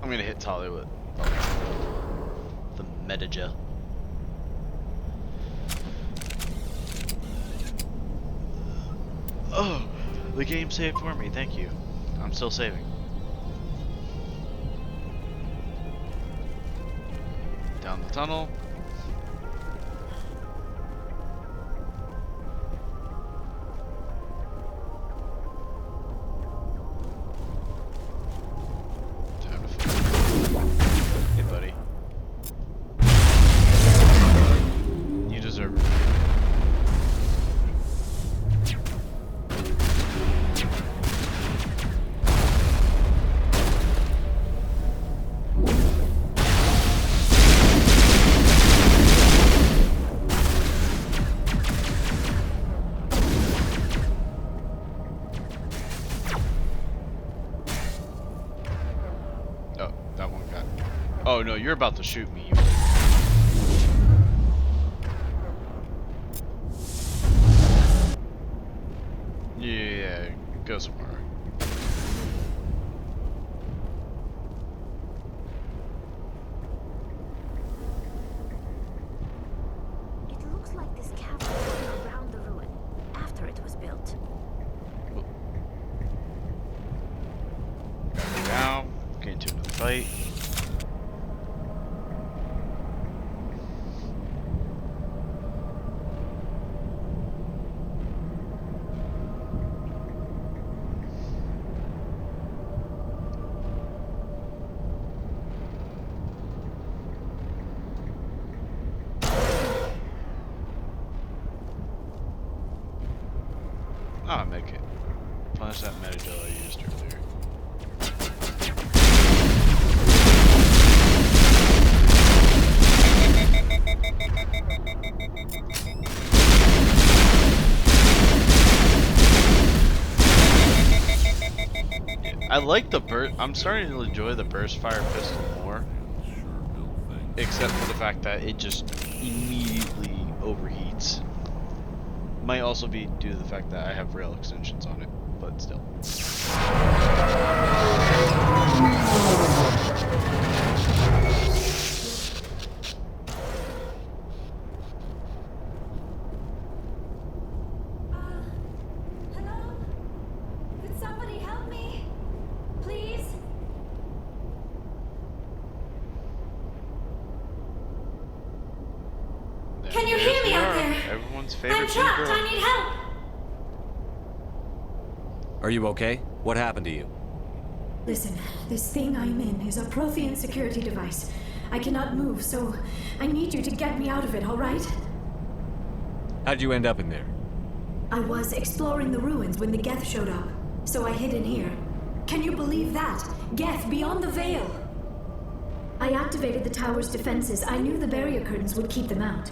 I'm gonna hit Tali with the Medija. Oh, the game saved for me, thank you. I'm still saving. Down the tunnel. Time to finish. Hey buddy. You deserve it. Oh no, you're about to shoot me. Yeah, go somewhere. It looks like this cavern was around the ruin after it was built. Now, get into another fight. Ah, make it. Punish that metagel I used earlier. I like the burst. I'm starting to enjoy the burst fire pistol more, except for the fact that it just immediately overheats. Might also be due to the fact that I have rail extensions on it, but still. Hello? Could somebody help me? Please? Can you hear me out there? Everyone's favorite I'm trapped. girl. I need help. Are you okay? What happened to you? Listen, this thing I'm in is a Prothean security device. I cannot move, so I need you to get me out of it, all right? How'd you end up in there? I was exploring the ruins when the Geth showed up, so I hid in here. Can you believe that? Geth beyond the veil! I activated the tower's defenses. I knew the barrier curtains would keep them out.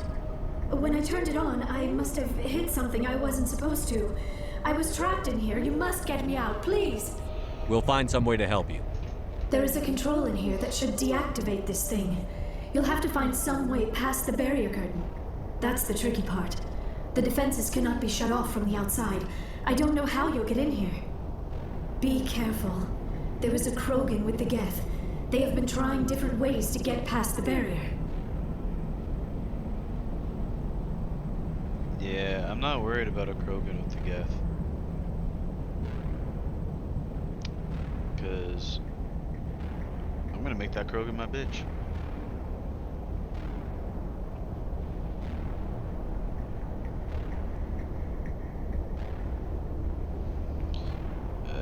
When I turned it on, I must have hit something I wasn't supposed to. I was trapped in here. You must get me out, please! We'll find some way to help you. There is a control in here that should deactivate this thing. You'll have to find some way past the barrier curtain. That's the tricky part. The defenses cannot be shut off from the outside. I don't know how you'll get in here. Be careful. There is a Krogan with the Geth. They have been trying different ways to get past the barrier. Yeah, I'm not worried about a Krogan with the Geth. Because I'm gonna make that Krogan my bitch.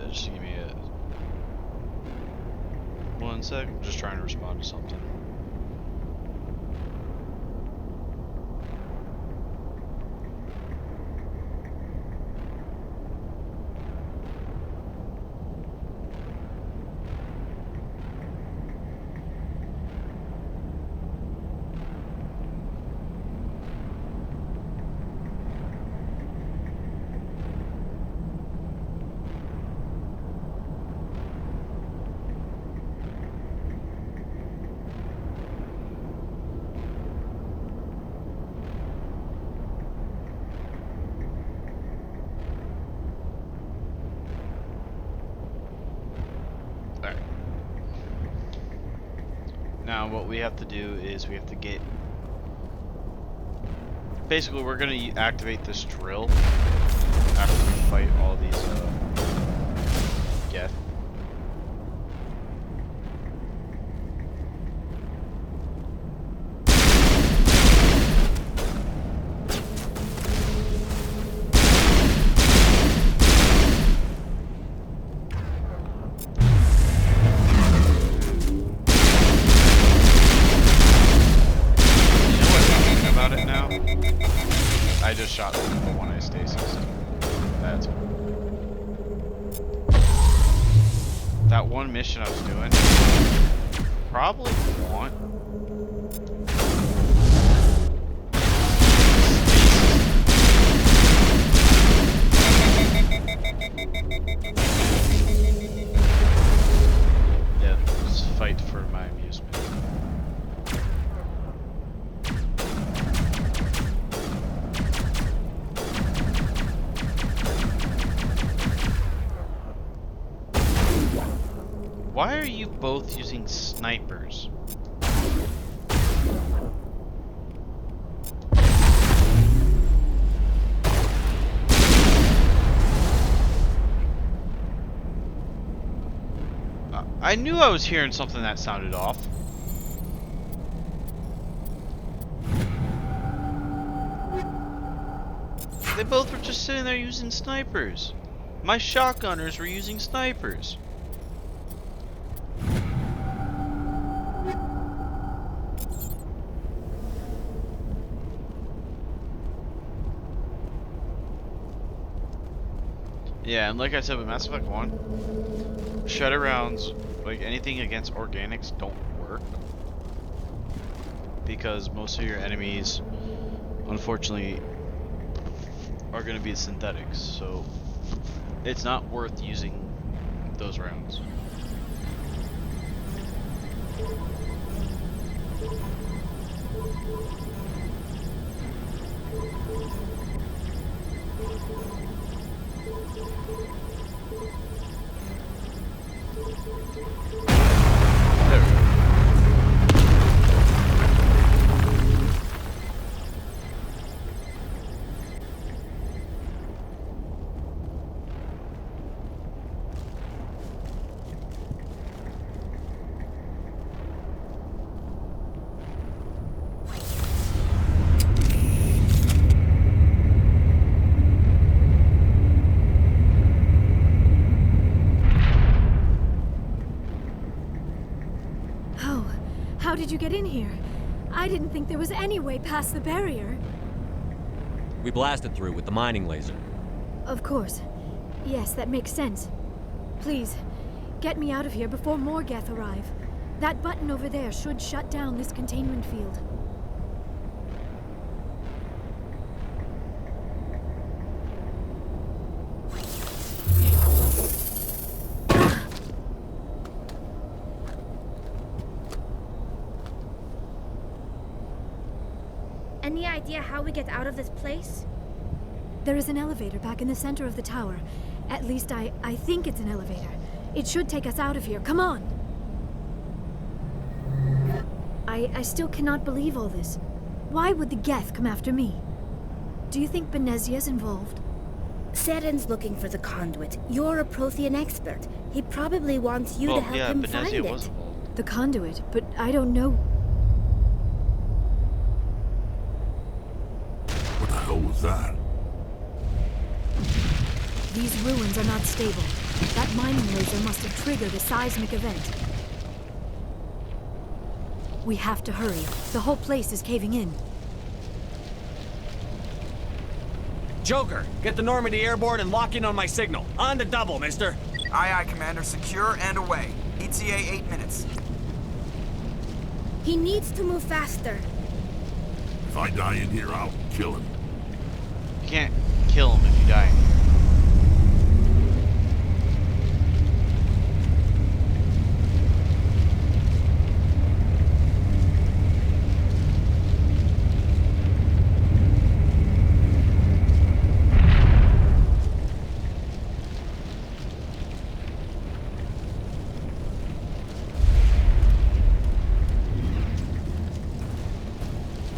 Just give me a 1 sec. I'm just trying to respond to something. Now what we have to do is we have to get... Basically we're going to activate this drill after we fight all these Geth. I just shot them with the one-eye stasis. That's that one mission I was doing. Probably want. Yeah, just fight for my amusement. Why are you both using snipers? I knew I was hearing something that sounded off. They both were just sitting there using snipers. My shotgunners were using snipers. Yeah, and like I said with Mass Effect 1, Shredder rounds, like anything against organics, don't work. Because most of your enemies, unfortunately, are going to be synthetics, so it's not worth using those rounds. There we go. How did you get in here? I didn't think there was any way past the barrier. We blasted through with the mining laser. Of course. Yes, that makes sense. Please, get me out of here before more Geth arrive. That button over there should shut down this containment field. Any idea how we get out of this place? There is an elevator back in the center of the tower. At least I think it's an elevator. It should take us out of here. Come on! I still cannot believe all this. Why would the Geth come after me? Do you think Benezia's involved? Saren's looking for the conduit. You're a Prothean expert. He probably wants you to help him find Benezia it. was involved. The conduit, but I don't know. What the hell was that? These ruins are not stable. That mining laser must have triggered a seismic event. We have to hurry. The whole place is caving in. Joker, get the Normandy airborne and lock in on my signal. On the double, mister. Aye, aye, Commander. Secure and away. ETA 8 minutes. He needs to move faster. If I die in here, I'll kill him. You can't kill him if you die in here.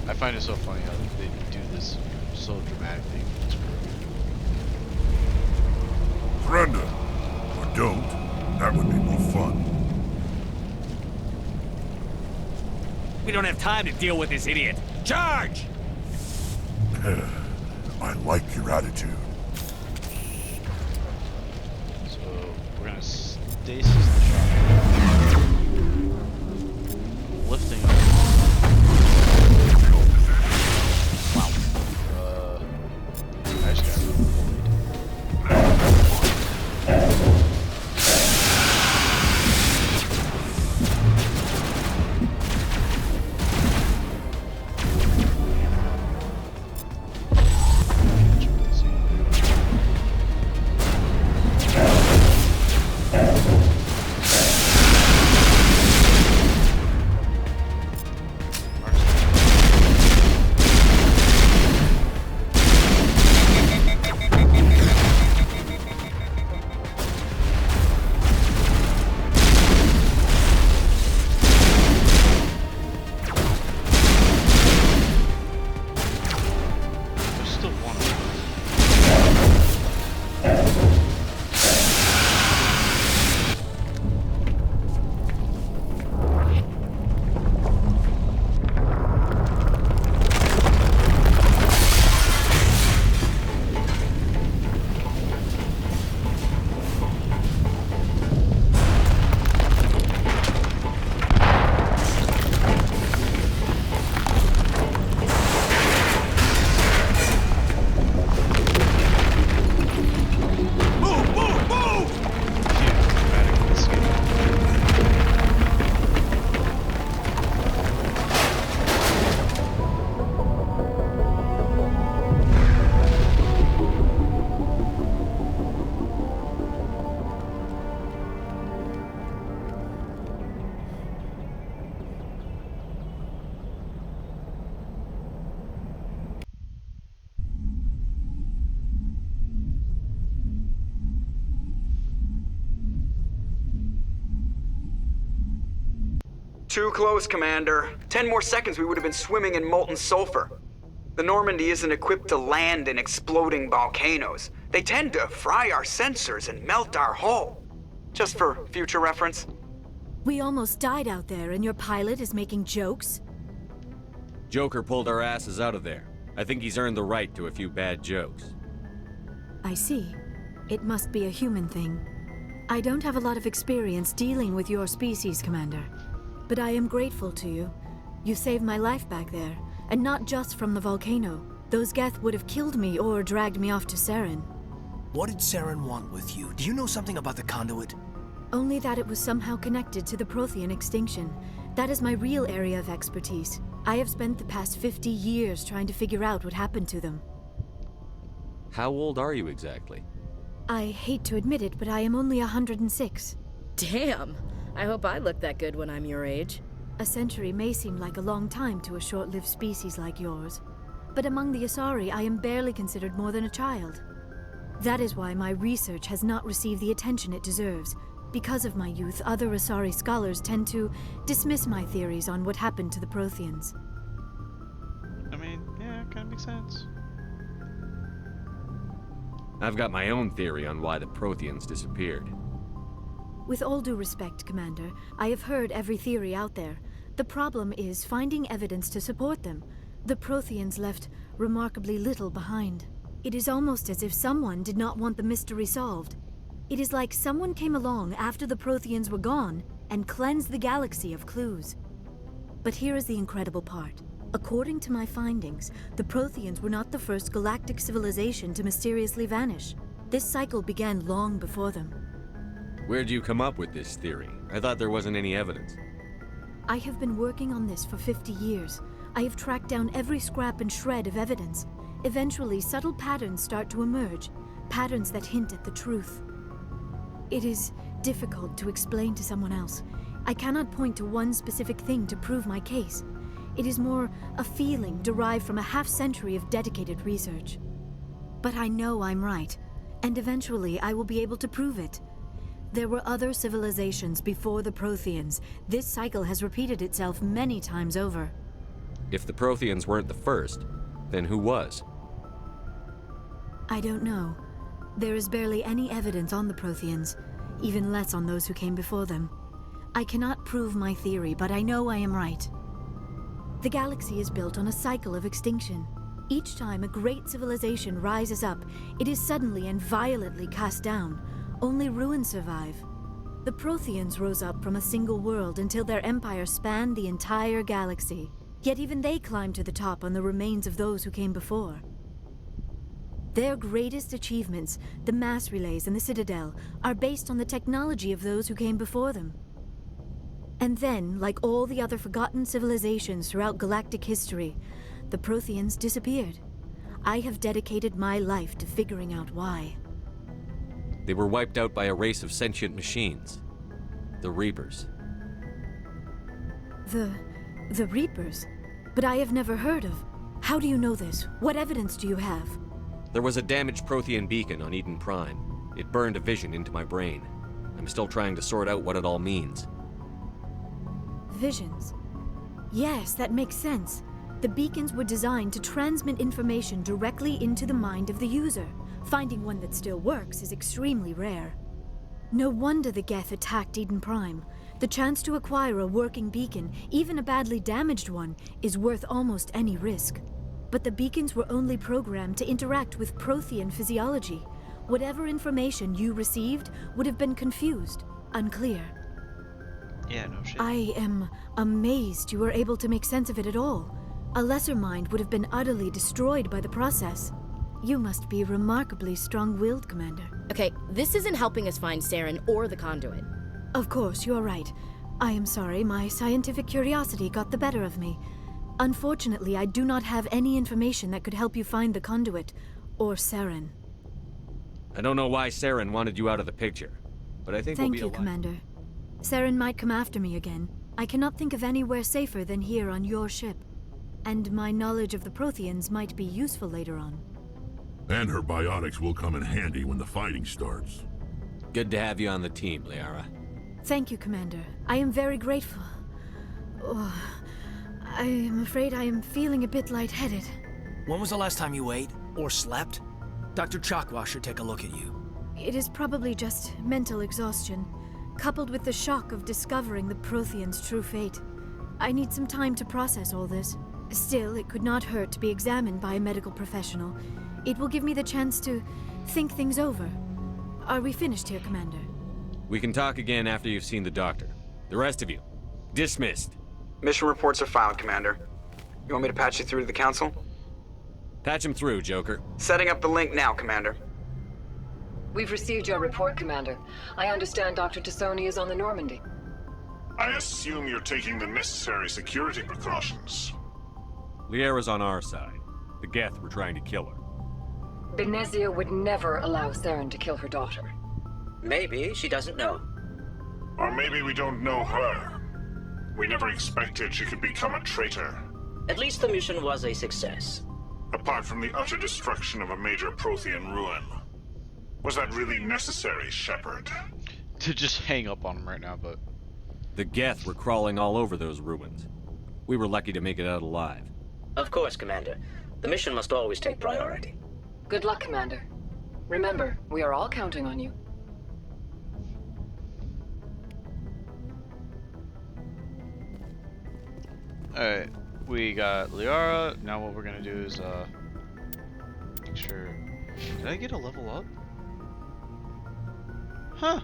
I find it so funny how they do this so dramatically. It's Surrender. Or don't. That would be more fun. We don't have time to deal with this idiot. Charge! I like your attitude. So we're gonna stasis the shot. Lifting up. Wow. I just got Too close, Commander. 10 more seconds we would have been swimming in molten sulfur. The Normandy isn't equipped to land in exploding volcanoes. They tend to fry our sensors and melt our hull. Just for future reference. We almost died out there, and your pilot is making jokes? Joker pulled our asses out of there. I think he's earned the right to a few bad jokes. I see. It must be a human thing. I don't have a lot of experience dealing with your species, Commander. But I am grateful to you. You saved my life back there, and not just from the volcano. Those Geth would have killed me or dragged me off to Saren. What did Saren want with you? Do you know something about the conduit? Only that it was somehow connected to the Prothean extinction. That is my real area of expertise. I have spent the past 50 years trying to figure out what happened to them. How old are you exactly? I hate to admit it, but I am only 106. Damn! I hope I look that good when I'm your age. A century may seem like a long time to a short-lived species like yours. But among the Asari, I am barely considered more than a child. That is why my research has not received the attention it deserves. Because of my youth, other Asari scholars tend to dismiss my theories on what happened to the Protheans. I mean, yeah, it kind of makes sense. I've got my own theory on why the Protheans disappeared. With all due respect, Commander, I have heard every theory out there. The problem is finding evidence to support them. The Protheans left remarkably little behind. It is almost as if someone did not want the mystery solved. It is like someone came along after the Protheans were gone and cleansed the galaxy of clues. But here is the incredible part. According to my findings, the Protheans were not the first galactic civilization to mysteriously vanish. This cycle began long before them. Where'd you come up with this theory? I thought there wasn't any evidence. I have been working on this for 50 years. I have tracked down every scrap and shred of evidence. Eventually, subtle patterns start to emerge, patterns that hint at the truth. It is difficult to explain to someone else. I cannot point to one specific thing to prove my case. It is more a feeling derived from a half-century of dedicated research. But I know I'm right, and eventually I will be able to prove it. There were other civilizations before the Protheans. This cycle has repeated itself many times over. If the Protheans weren't the first, then who was? I don't know. There is barely any evidence on the Protheans, even less on those who came before them. I cannot prove my theory, but I know I am right. The galaxy is built on a cycle of extinction. Each time a great civilization rises up, it is suddenly and violently cast down. Only ruins survive. The Protheans rose up from a single world until their empire spanned the entire galaxy. Yet even they climbed to the top on the remains of those who came before. Their greatest achievements, the mass relays and the Citadel, are based on the technology of those who came before them. And then, like all the other forgotten civilizations throughout galactic history, the Protheans disappeared. I have dedicated my life to figuring out why. They were wiped out by a race of sentient machines. The Reapers. The Reapers? But I have never heard of. How do you know this? What evidence do you have? There was a damaged Prothean beacon on Eden Prime. It burned a vision into my brain. I'm still trying to sort out what it all means. Visions. Yes, that makes sense. The beacons were designed to transmit information directly into the mind of the user. Finding one that still works is extremely rare. No wonder the Geth attacked Eden Prime. The chance to acquire a working beacon, even a badly damaged one, is worth almost any risk. But the beacons were only programmed to interact with Prothean physiology. Whatever information you received would have been confused, unclear. Yeah, no shit. I am amazed you were able to make sense of it at all. A lesser mind would have been utterly destroyed by the process. You must be remarkably strong-willed, Commander. Okay, this isn't helping us find Saren or the conduit. Of course, you are right. I am sorry, my scientific curiosity got the better of me. Unfortunately, I do not have any information that could help you find the conduit, or Saren. I don't know why Saren wanted you out of the picture, but I think we'll be Thank you, alive. Commander. Saren might come after me again. I cannot think of anywhere safer than here on your ship. And my knowledge of the Protheans might be useful later on. And her biotics will come in handy when the fighting starts. Good to have you on the team, Liara. Thank you, Commander. I am very grateful. Oh, I am afraid I am feeling a bit lightheaded. When was the last time you ate or slept? Dr. Chakwa should take a look at you. It is probably just mental exhaustion, coupled with the shock of discovering the Prothean's true fate. I need some time to process all this. Still, it could not hurt to be examined by a medical professional. It will give me the chance to think things over. Are we finished here, Commander? We can talk again after you've seen the doctor. The rest of you, dismissed. Mission reports are filed, Commander. You want me to patch you through to the Council? Patch him through, Joker. Setting up the link now, Commander. We've received your report, Commander. I understand Dr. Tassoni is on the Normandy. I assume you're taking the necessary security precautions. Liara's on our side. The Geth were trying to kill her. Benezia would never allow Theron to kill her daughter. Maybe she doesn't know. Or maybe we don't know her. We never expected she could become a traitor. At least the mission was a success. Apart from the utter destruction of a major Prothean ruin. Was that really necessary, Shepard? To just hang up on him right now, but... The Geth were crawling all over those ruins. We were lucky to make it out alive. Of course, Commander. The mission must always take priority. Good luck, Commander. Remember, we are all counting on you. Alright, we got Liara. Now what we're gonna do is, make sure... Did I get a level up? Huh!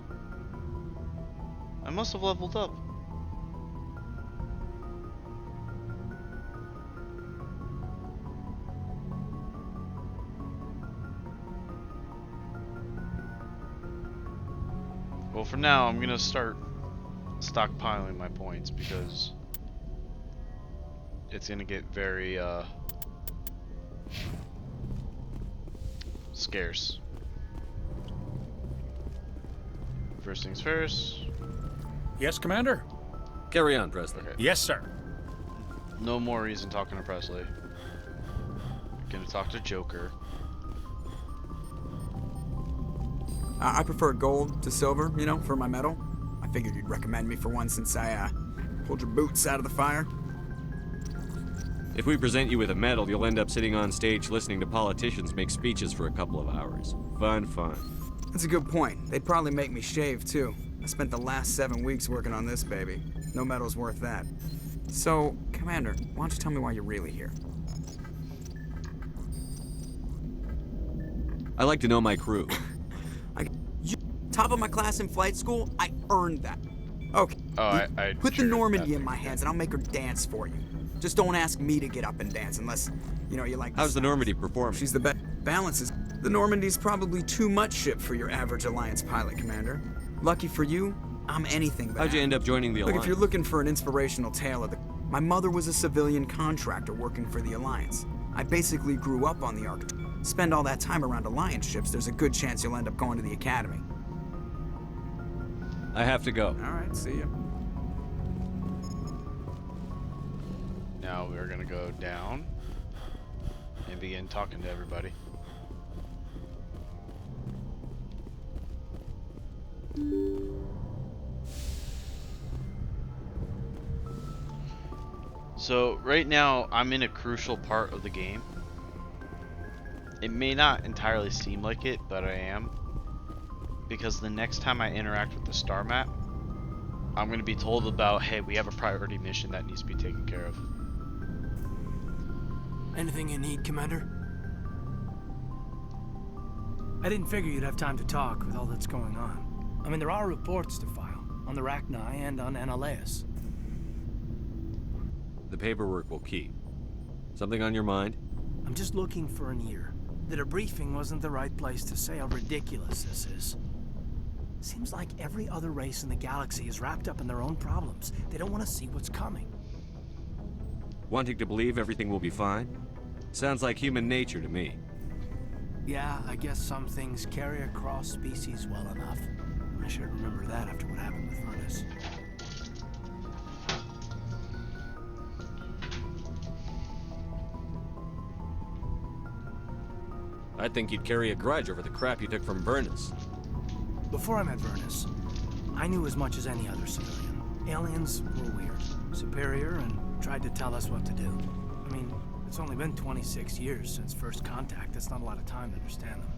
I must have leveled up. Well, for now, I'm gonna start stockpiling my points because it's gonna get very scarce. First things first. Yes, Commander? Carry on, Presley. Okay. Yes, sir. No more reason talking to Presley. Gonna talk to Joker. I prefer gold to silver, you know, for my medal. I figured you'd recommend me for one since I pulled your boots out of the fire. If we present you with a medal, you'll end up sitting on stage listening to politicians make speeches for a couple of hours. Fun. That's a good point. They'd probably make me shave, too. I spent the last 7 weeks working on this baby. No medal's worth that. So, Commander, why don't you tell me why you're really here? I like to know my crew. Top of my class in flight school, I earned that. Okay. Oh, I put the Normandy in my hands and I'll make her dance for you. Just don't ask me to get up and dance unless, you know, you like. How's the Normandy performing? She's the best. Balances. The Normandy's probably too much ship for your average Alliance pilot, Commander. Lucky for you, I'm anything but. How'd you end up joining the Alliance? Look, if you're looking for an inspirational tale of the... My mother was a civilian contractor working for the Alliance. I basically grew up on the Ark. Spend all that time around Alliance ships, there's a good chance you'll end up going to the Academy. I have to go. All right, see ya. Now we're gonna go down and begin talking to everybody. So right now I'm in a crucial part of the game. It may not entirely seem like it, but I am. Because the next time I interact with the star map, I'm going to be told about, hey, we have a priority mission that needs to be taken care of. Anything you need, Commander? I didn't figure you'd have time to talk with all that's going on. I mean, there are reports to file on the Rachni and on Annaleus. The paperwork will keep. Something on your mind? I'm just looking for an ear. The debriefing wasn't the right place to say how ridiculous this is. Seems like every other race in the galaxy is wrapped up in their own problems. They don't want to see what's coming. Wanting to believe everything will be fine? Sounds like human nature to me. Yeah, I guess some things carry across species well enough. I should remember that after what happened with Furnace. I'd think you'd carry a grudge over the crap you took from Vernus. Before I met Vernus, I knew as much as any other civilian. Aliens were weird, superior, and tried to tell us what to do. I mean, it's only been 26 years since first contact. That's not a lot of time to understand them.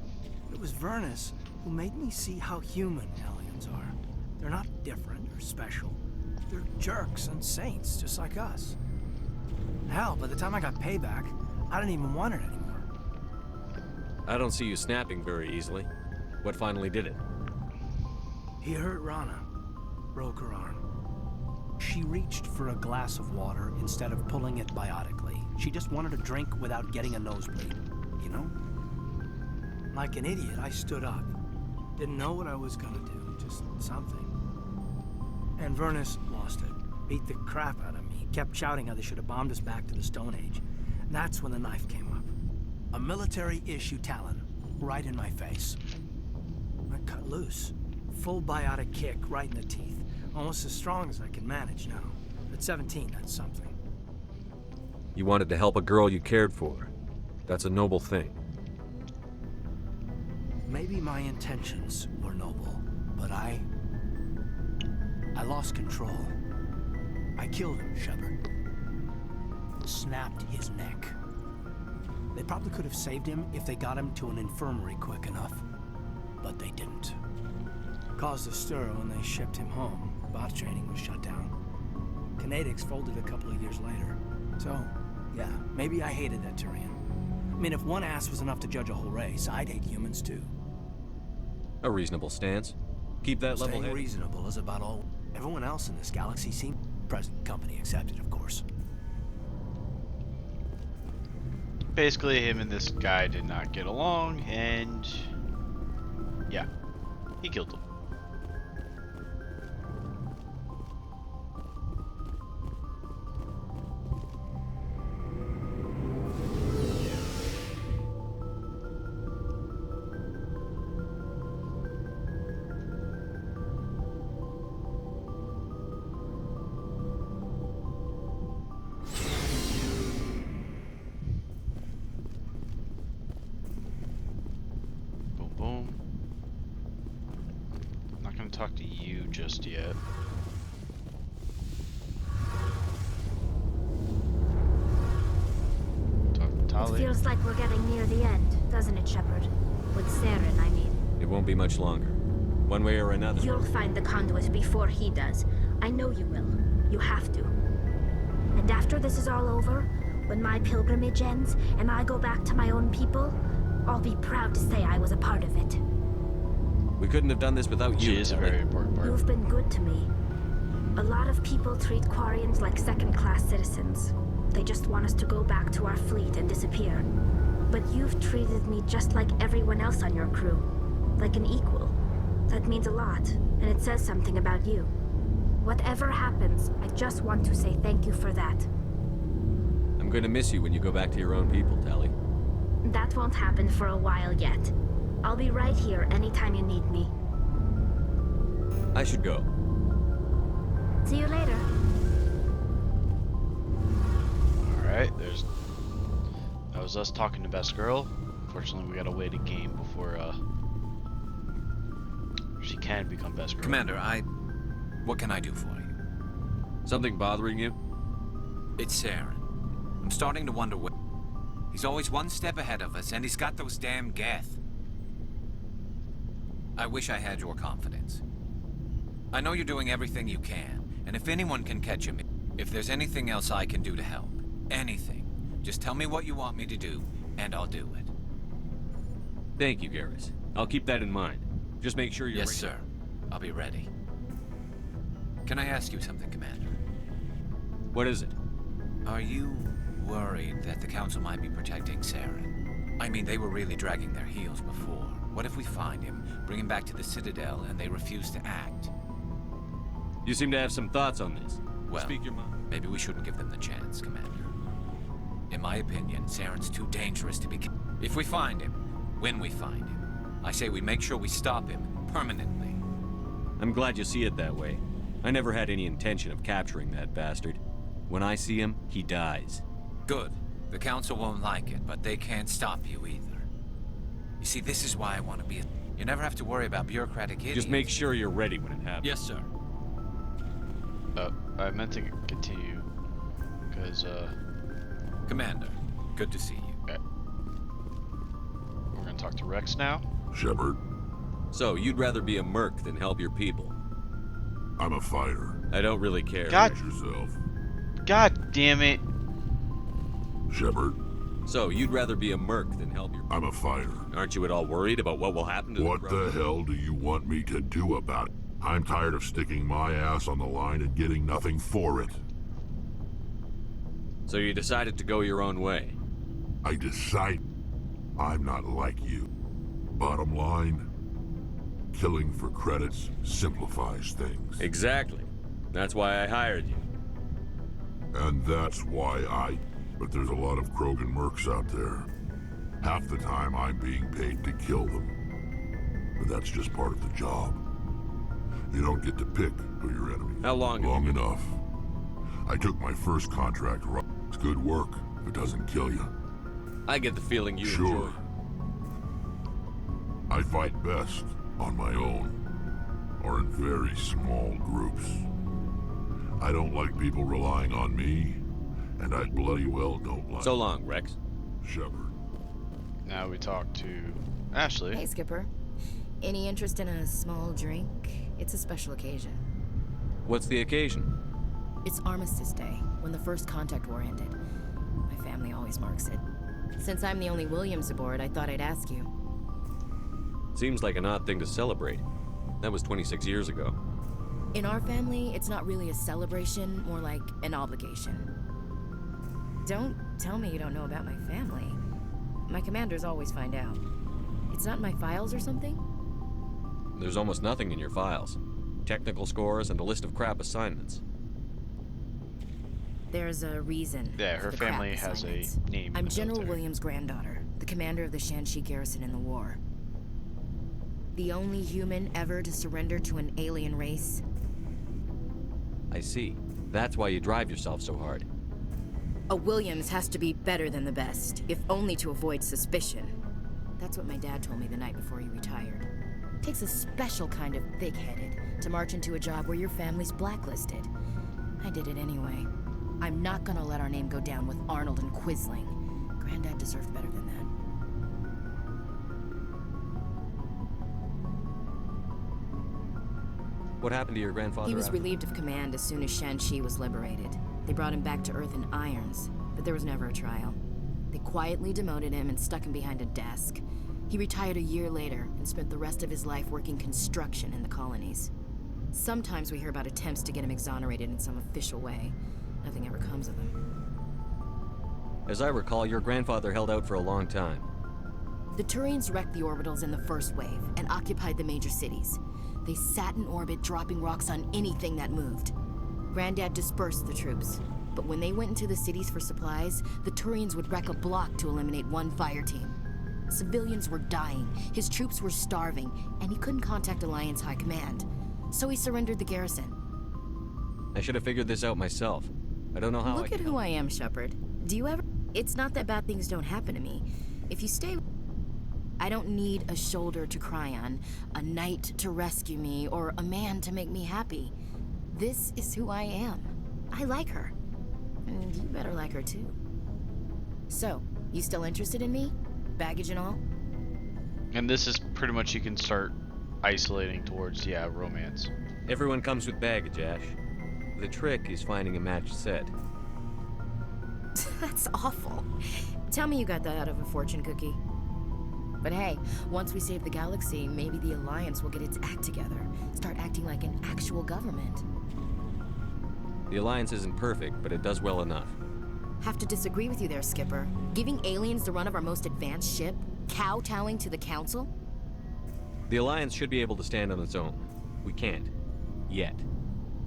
But it was Vernus who made me see how human aliens are. They're not different or special. They're jerks and saints, just like us. Hell, by the time I got payback, I didn't even want it anymore. I don't see you snapping very easily. What finally did it? He hurt Rana. Broke her arm. She reached for a glass of water instead of pulling it biotically. She just wanted a drink without getting a nosebleed, you know? Like an idiot, I stood up. Didn't know what I was gonna do, just something. And Vernus lost it. Beat the crap out of me. Kept shouting how they should have bombed us back to the Stone Age. And that's when the knife came up. A military-issue talon, right in my face. I cut loose. Full biotic kick right in the teeth. Almost as strong as I can manage now. At 17, that's something. You wanted to help a girl you cared for. That's a noble thing. Maybe my intentions were noble, but I lost control. I killed him, Shepard. Snapped his neck. They probably could have saved him if they got him to an infirmary quick enough. But they didn't. Caused a stir when they shipped him home. Bot training was shut down. Kinetics folded a couple of years later. So, yeah, maybe I hated that Turian. I mean, if one ass was enough to judge a whole race, I'd hate humans too. A reasonable stance. Keep that level headed. Reasonable is about all. Everyone else in this galaxy seemed present company accepted, of course. Basically, him and this guy did not get along, and yeah, he killed him. Talk to you just yet. Talk to Tali. It feels like we're getting near the end, doesn't it, Shepard? With Saren, I mean. It won't be much longer. One way or another. You'll find the conduit before he does. I know you will. You have to. And after this is all over, when my pilgrimage ends and I go back to my own people, I'll be proud to say I was a part of it. We couldn't have done this without you. She is a very important part. You've been good to me. A lot of people treat Quarians like second-class citizens. They just want us to go back to our fleet and disappear. But you've treated me just like everyone else on your crew. Like an equal. That means a lot, and it says something about you. Whatever happens, I just want to say thank you for that. I'm going to miss you when you go back to your own people, Tali. That won't happen for a while yet. I'll be right here anytime you need me. I should go. See you later. Alright, that was us talking to Best Girl. Unfortunately, we gotta wait a game before she can become Best Girl. Commander, what can I do for you? Something bothering you? It's Saren. I'm starting to wonder what... He's always one step ahead of us, and he's got those damn Geth. I wish I had your confidence. I know you're doing everything you can, and if anyone can catch him, if there's anything else I can do to help, anything, just tell me what you want me to do, and I'll do it. Thank you, Garrus. I'll keep that in mind. Just make sure you're ready. Yes, sir. I'll be ready. Can I ask you something, Commander? What is it? Are you worried that the Council might be protecting Saren? I mean, they were really dragging their heels before. What if we find him, bring him back to the Citadel, and they refuse to act? You seem to have some thoughts on this. Well, speak your mind. Maybe we shouldn't give them the chance, Commander. In my opinion, Saren's too dangerous to be... If we find him, when we find him, I say we make sure we stop him permanently. I'm glad you see it that way. I never had any intention of capturing that bastard. When I see him, he dies. Good. The Council won't like it, but they can't stop you either. You see, this is why I want to be a... You never have to worry about bureaucratic idiots. Just make sure you're ready when it happens. Yes, sir. I meant to continue, because, Commander, good to see you. Okay. We're gonna talk to Rex now. Shepard, So, you'd rather be a merc than help your people? I'm a fighter. I don't really care. God. Yourself. God damn it. Shepard, So, you'd rather be a merc than help your... I'm a fighter. Aren't you at all worried about what will happen to What the the hell do you want me to do about it? I'm tired of sticking my ass on the line and getting nothing for it. So you decided to go your own way? I decide I'm not like you. Bottom line, killing for credits simplifies things. Exactly. That's why I hired you. And that's why But there's a lot of Krogan mercs out there. Half the time I'm being paid to kill them. But that's just part of the job. You don't get to pick who your enemy is. How long? Long enough. I took my first contract right. It's good work if it doesn't kill you. I get the feeling you Sure. I fight best on my own, or in very small groups. I don't like people relying on me, and I bloody well don't like... So long, Rex. Shepard. Now we talk to Ashley. Hey, Skipper. Any interest in a small drink? It's a special occasion. What's the occasion? It's Armistice Day, when the first contact war ended. My family always marks it. Since I'm the only Williams aboard, I thought I'd ask you. Seems like an odd thing to celebrate. That was 26 years ago. In our family, it's not really a celebration, more like an obligation. Don't tell me you don't know about my family. My commanders always find out. It's not in my files or something? There's almost nothing in your files. Technical scores and a list of crap assignments. There's a reason. Yeah, her for the family crap has a assignments. name. I'm General Williams' granddaughter, the commander of the Shanxi garrison in the war. The only human ever to surrender to an alien race. I see. That's why you drive yourself so hard. A Williams has to be better than the best, if only to avoid suspicion. That's what my dad told me the night before he retired. Takes a special kind of thick-headed to march into a job where your family's blacklisted. I did it anyway. I'm not gonna let our name go down with Arnold and Quisling. Granddad deserved better than that. What happened to your grandfather? He was relieved of command as soon as Shanxi was liberated. They brought him back to Earth in irons, but there was never a trial. They quietly demoted him and stuck him behind a desk. He retired a year later and spent the rest of his life working construction in the colonies. Sometimes we hear about attempts to get him exonerated in some official way. Nothing ever comes of him. As I recall, your grandfather held out for a long time. The Turians wrecked the orbitals in the first wave and occupied the major cities. They sat in orbit, dropping rocks on anything that moved. Granddad dispersed the troops, but when they went into the cities for supplies, the Turians would wreck a block to eliminate one fire team. Civilians were dying, his troops were starving, and he couldn't contact Alliance High Command. So he surrendered the garrison. I should have figured this out myself. I don't know how Look at who I am, Shepard. Do you ever... It's not that bad things don't happen to me. If you stay... I don't need a shoulder to cry on, a knight to rescue me, or a man to make me happy. This is who I am. I like her. And you better like her too. So, you still interested in me? Baggage and all? And this is pretty much you can start isolating towards, yeah, romance. Everyone comes with baggage, Ash. The trick is finding a matched set. That's awful. Tell me you got that out of a fortune cookie. But hey, once we save the galaxy, maybe the Alliance will get its act together. Start acting like an actual government. The Alliance isn't perfect, but it does well enough. Have to disagree with you there, Skipper. Giving aliens the run of our most advanced ship? Kowtowing to the Council? The Alliance should be able to stand on its own. We can't. Yet.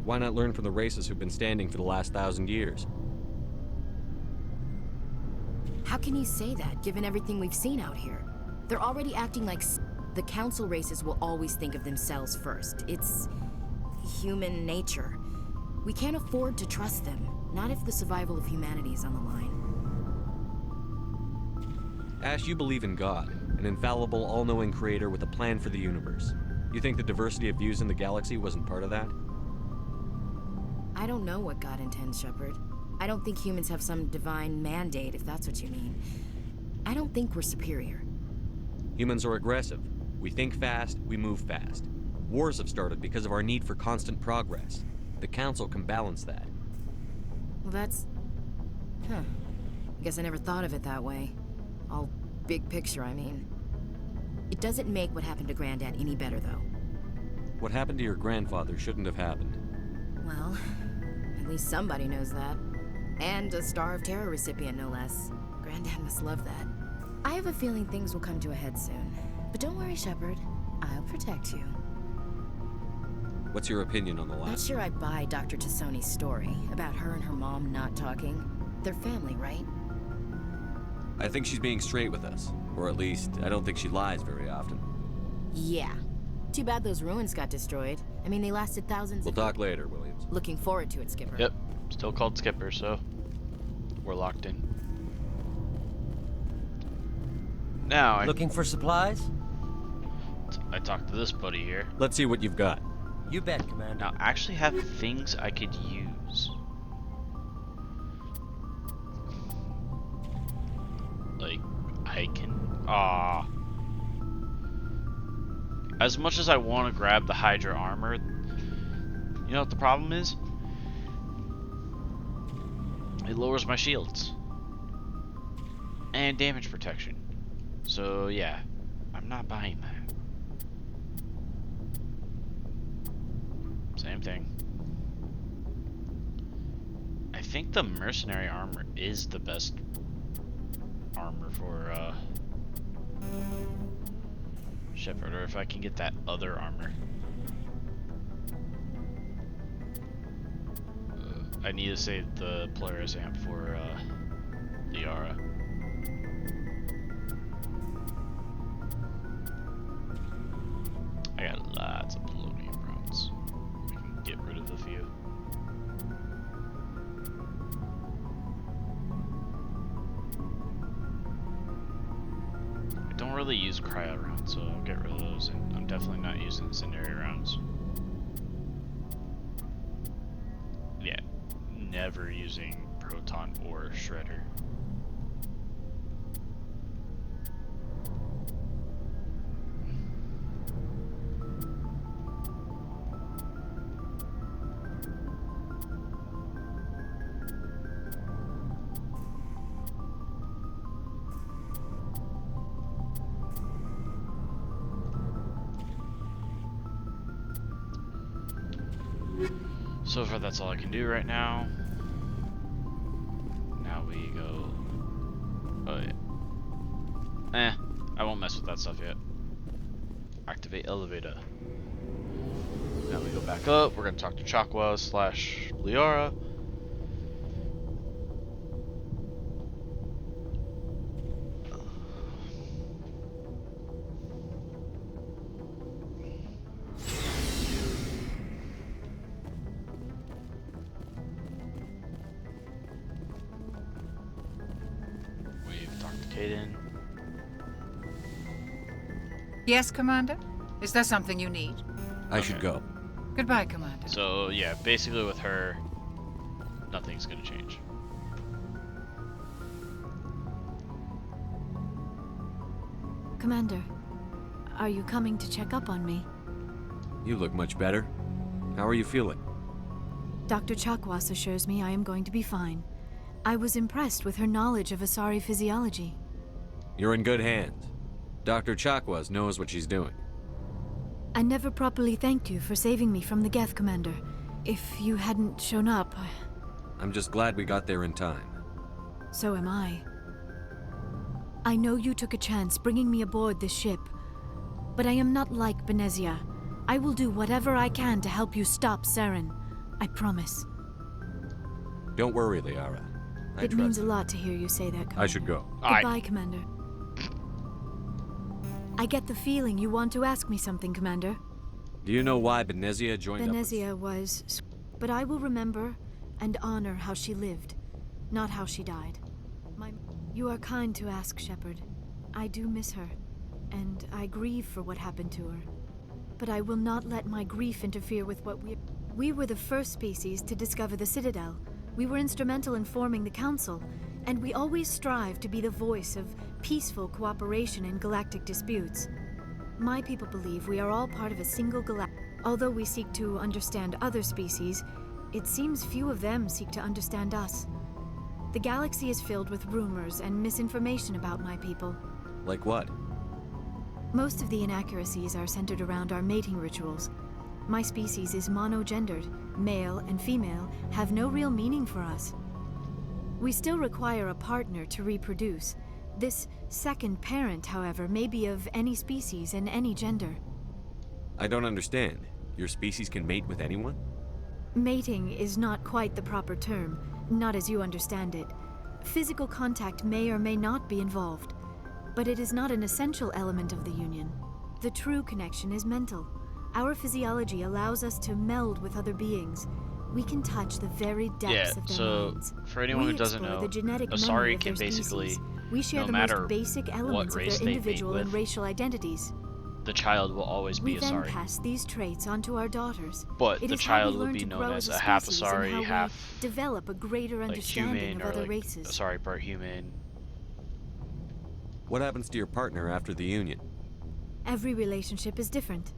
Why not learn from the races who've been standing for the last 1,000 years? How can you say that, given everything we've seen out here? They're already acting like... The Council races will always think of themselves first. It's... human nature. We can't afford to trust them. Not if the survival of humanity is on the line. Ash, you believe in God, an infallible, all-knowing creator with a plan for the universe. You think the diversity of views in the galaxy wasn't part of that? I don't know what God intends, Shepard. I don't think humans have some divine mandate, if that's what you mean. I don't think we're superior. Humans are aggressive. We think fast, we move fast. Wars have started because of our need for constant progress. The Council can balance that. Well, that's... Huh. I guess I never thought of it that way. All big picture, I mean. It doesn't make what happened to Granddad any better, though. What happened to your grandfather shouldn't have happened. Well, at least somebody knows that. And a Star of Terror recipient, no less. Granddad must love that. I have a feeling things will come to a head soon. But don't worry, Shepard. I'll protect you. What's your opinion on the Not last? sure I buy Dr. Tassoni's story about her and her mom not talking. They're family, right? I think she's being straight with us. Or at least, I don't think she lies very often. Yeah. Too bad those ruins got destroyed. I mean, they lasted thousands We'll of talk later, Williams. Looking forward to it, Skipper. Yep, still called Skipper, so we're locked in. Now, Looking for supplies? I talked to this buddy here. Let's see what you've got. You bet, Commander. Now, I actually have things I could use. Like, I can... As much as I want to grab the Hydra armor, you know what the problem is? It lowers my shields. And damage protection. So, yeah. I'm not buying that. Same thing. I think the mercenary armor is the best armor for Shepard, or if I can get that other armor. I need to save the Polaris amp for Liara. I got lots of polonium rounds. We can get rid of a few. I don't really use cryo rounds, so I'll get rid of those, and I'm definitely not using incendiary rounds. Yeah, never using proton or shredder. So far, that's all I can do right now. Now we go. Oh yeah. I won't mess with that stuff yet. Activate elevator. Now we go back up. We're gonna talk to Chakwa / Liara. Yes, Commander? Is there something you need? I should go. Goodbye, Commander. So, yeah, basically with her, nothing's gonna change. Commander, are you coming to check up on me? You look much better. How are you feeling? Dr. Chakwas assures me I am going to be fine. I was impressed with her knowledge of Asari physiology. You're in good hands. Dr. Chakwas knows what she's doing. I never properly thanked you for saving me from the Geth, Commander. If you hadn't shown up... I'm just glad we got there in time. So am I. I know you took a chance bringing me aboard this ship, but I am not like Benezia. I will do whatever I can to help you stop Saren. I promise. Don't worry, Liara. It means a lot to hear you say that, Commander. I should go. Goodbye, Commander. I get the feeling you want to ask me something, Commander. Do you know why Benezia joined up with... Benezia was... But I will remember and honor how she lived, not how she died. You are kind to ask, Shepard. I do miss her, and I grieve for what happened to her. But I will not let my grief interfere with what we... We were the first species to discover the Citadel. We were instrumental in forming the Council, and we always strive to be the voice of peaceful cooperation in galactic disputes. My people believe we are all part of a single galactic. Although we seek to understand other species, it seems few of them seek to understand us. The galaxy is filled with rumors and misinformation about my people. Like what? Most of the inaccuracies are centered around our mating rituals. My species is monogendered. Male and female have no real meaning for us. We still require a partner to reproduce. This second parent, however, may be of any species and any gender. I don't understand. Your species can mate with anyone? Mating is not quite the proper term, not as you understand it. Physical contact may or may not be involved, but it is not an essential element of the union. The true connection is mental. Our physiology allows us to meld with other beings. We can touch the very depths of their minds. For anyone who doesn't know, Asari can basically, we share no the matter most basic elements what of race their they individual mate and with, racial identities. the child will always be We then Asari. pass these traits onto our daughters. But It the is how we child will learn be to known grow as as a half species and Asari, how we half develop a greater like understanding human, of or other like races. Asari part human. What happens to your partner after the union? Every relationship is different.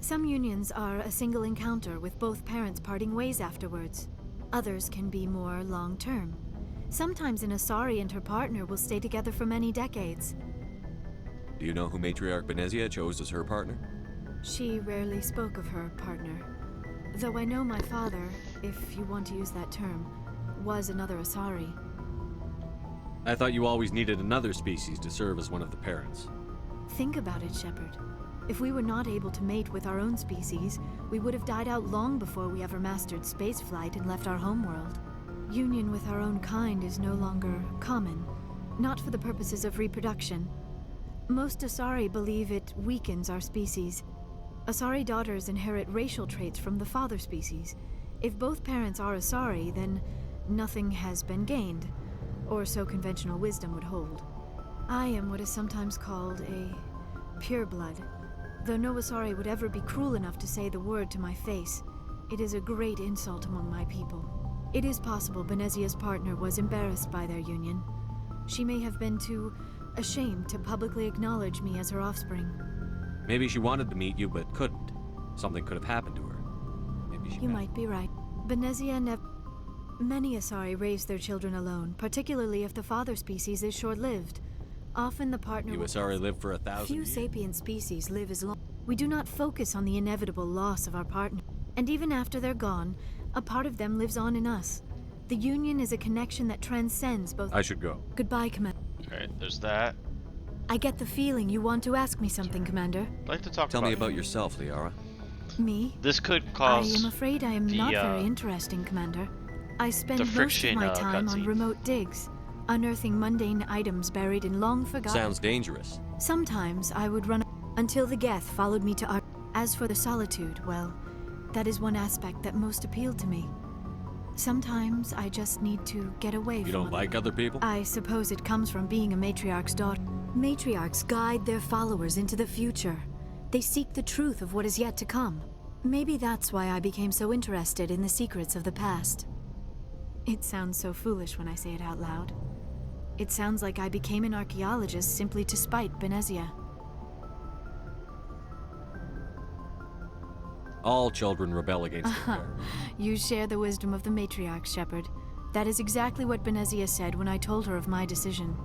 Some unions are a single encounter with both parents parting ways afterwards. Others can be more long-term. Sometimes an Asari and her partner will stay together for many decades. Do you know who Matriarch Benezia chose as her partner? She rarely spoke of her partner. Though I know my father, if you want to use that term, was another Asari. I thought you always needed another species to serve as one of the parents. Think about it, Shepard. If we were not able to mate with our own species, we would have died out long before we ever mastered spaceflight and left our homeworld. Union with our own kind is no longer common, not for the purposes of reproduction. Most Asari believe it weakens our species. Asari daughters inherit racial traits from the father species. If both parents are Asari, then nothing has been gained, or so conventional wisdom would hold. I am what is sometimes called a pureblood. Though no Asari would ever be cruel enough to say the word to my face, it is a great insult among my people. It is possible Benezia's partner was embarrassed by their union. She may have been too ashamed to publicly acknowledge me as her offspring. Maybe she wanted to meet you, but couldn't. Something could have happened to her. Maybe she You might be right. Benezia never... Many Asari raise their children alone, particularly if the father species is short-lived. Often the partner... You Asari live for 1,000 Few years. sapient species live as long. We do not focus on the inevitable loss of our partner. And even after they're gone, a part of them lives on in us. The union is a connection that transcends both... I should go. Goodbye, Commander. Alright, there's that. I get the feeling you want to ask me something, Commander. I'd like to talk Tell me about yourself, Liara. Me? This could cause I am afraid I am the, not very interesting, Commander. I spend the most of friction, my time on cutscene. remote digs, unearthing mundane items buried in long forgotten... Sounds dangerous. Sometimes I would run until the Geth followed me to Ar... As for the solitude, well, that is one aspect that most appealed to me. Sometimes I just need to get away from... You don't like other people? I suppose it comes from being a matriarch's daughter. Matriarchs guide their followers into the future. They seek the truth of what is yet to come. Maybe that's why I became so interested in the secrets of the past. It sounds so foolish when I say it out loud. It sounds like I became an archaeologist simply to spite Benezia. All children rebel against their parents. You share the wisdom of the matriarch, Shepard. That is exactly what Benezia said when I told her of my decision.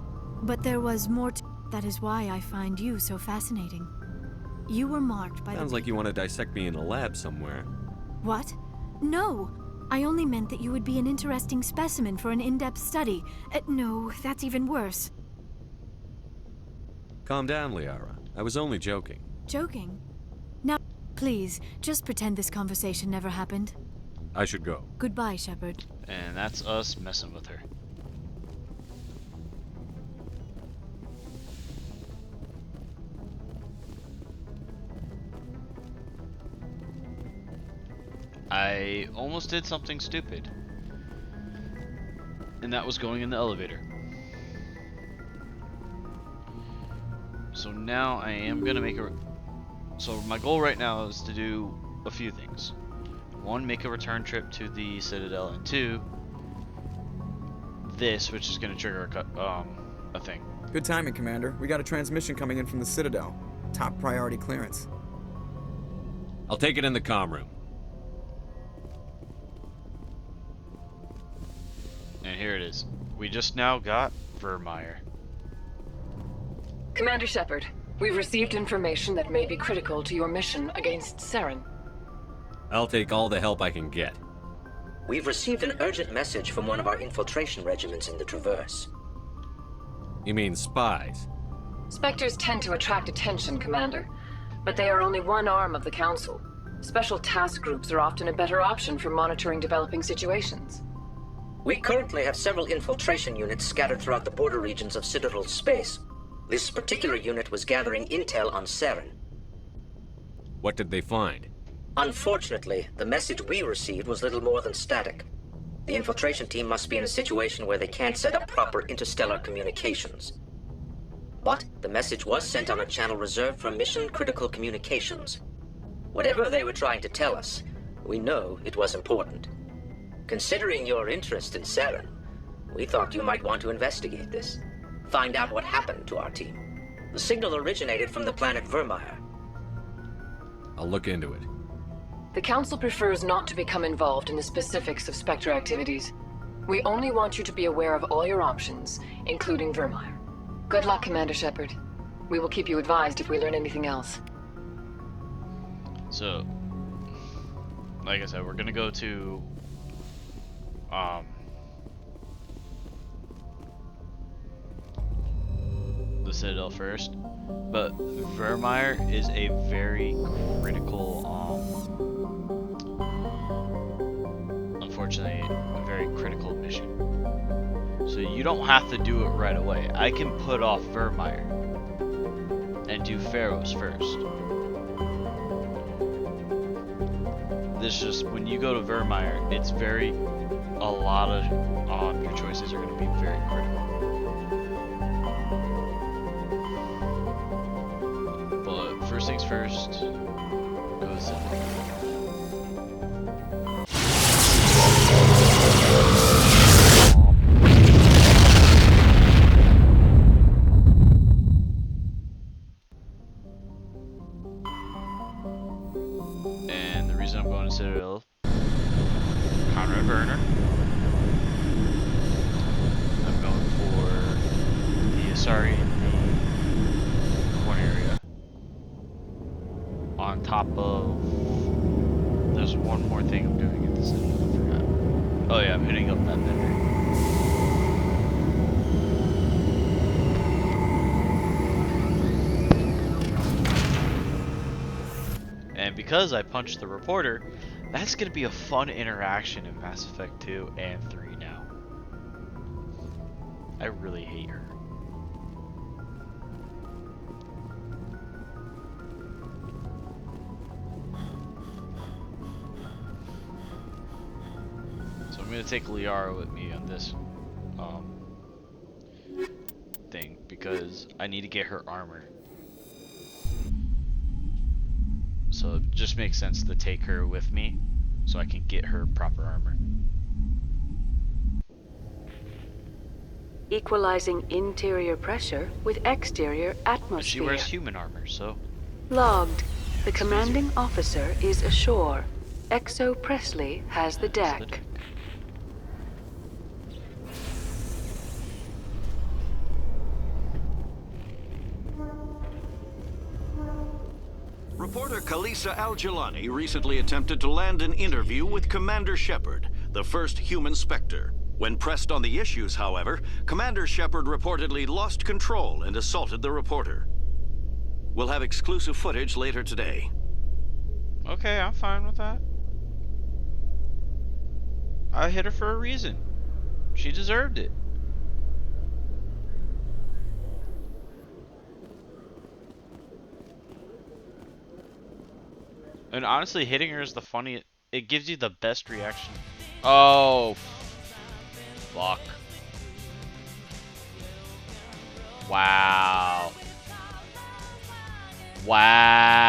But there was more to... That is why I find you so fascinating. You were marked by Sounds like you want to dissect me in a lab somewhere. What? No! I only meant that you would be an interesting specimen for an in-depth study. No, that's even worse. Calm down, Liara. I was only joking. Joking? Now, please, just pretend this conversation never happened. I should go. Goodbye, Shepard. And that's us messing with her. I almost did something stupid. And that was going in the elevator. So now I am gonna make a... So my goal right now is to do a few things. 1, make a return trip to the Citadel, and 2, this, which is going to trigger a thing. Good timing, Commander. We got a transmission coming in from the Citadel. Top priority clearance. I'll take it in the comm room. And here it is. We just now got Vermeer. Commander Shepard, we've received information that may be critical to your mission against Saren. I'll take all the help I can get. We've received an urgent message from one of our infiltration regiments in the Traverse. You mean spies? Spectres tend to attract attention, Commander, but they are only one arm of the Council. Special task groups are often a better option for monitoring developing situations. We currently have several infiltration units scattered throughout the border regions of Citadel space. This particular unit was gathering intel on Saren. What did they find? Unfortunately, the message we received was little more than static. The infiltration team must be in a situation where they can't set up proper interstellar communications. But the message was sent on a channel reserved for mission-critical communications. Whatever they were trying to tell us, we know it was important. Considering your interest in Saren, we thought you might want to investigate this. Find out what happened to our team. The signal originated from the planet Vermeer. I'll look into it. The Council prefers not to become involved in the specifics of Spectre activities. We only want you to be aware of all your options, including Vermeer. Good luck, Commander Shepard. We will keep you advised if we learn anything else. So, like I said, we're gonna go to the Citadel first, but Vermeer is a very critical, unfortunately, a very critical mission. So you don't have to do it right away. I can put off Vermeer and do Pharaohs first. This just, when you go to Vermeer, it's a lot of your choices are going to be very critical. But first things first, go to Citadel. And the reason I'm going to Citadel, Conrad Burner. I'm going for the Asari in the corner area. On top of, there's one more thing I'm doing at the Citadel, I forgot. Oh yeah, I'm hitting up that vendor. And because I punched the reporter, that's going to be a fun interaction in Mass Effect 2 and 3 now. I really hate her. So I'm going to take Liara with me on this thing because I need to get her armor. So it just makes sense to take her with me so I can get her proper armor. Equalizing interior pressure with exterior atmosphere. She wears human armor, so... Logged. The commanding officer is ashore. Exo Presley has the deck. Reporter Kalisa Al-Jilani recently attempted to land an interview with Commander Shepard, the first human Spectre. When pressed on the issues, however, Commander Shepard reportedly lost control and assaulted the reporter. We'll have exclusive footage later today. Okay, I'm fine with that. I hit her for a reason. She deserved it. And honestly, hitting her is the funniest. It gives you the best reaction. Oh, fuck. Wow. Wow.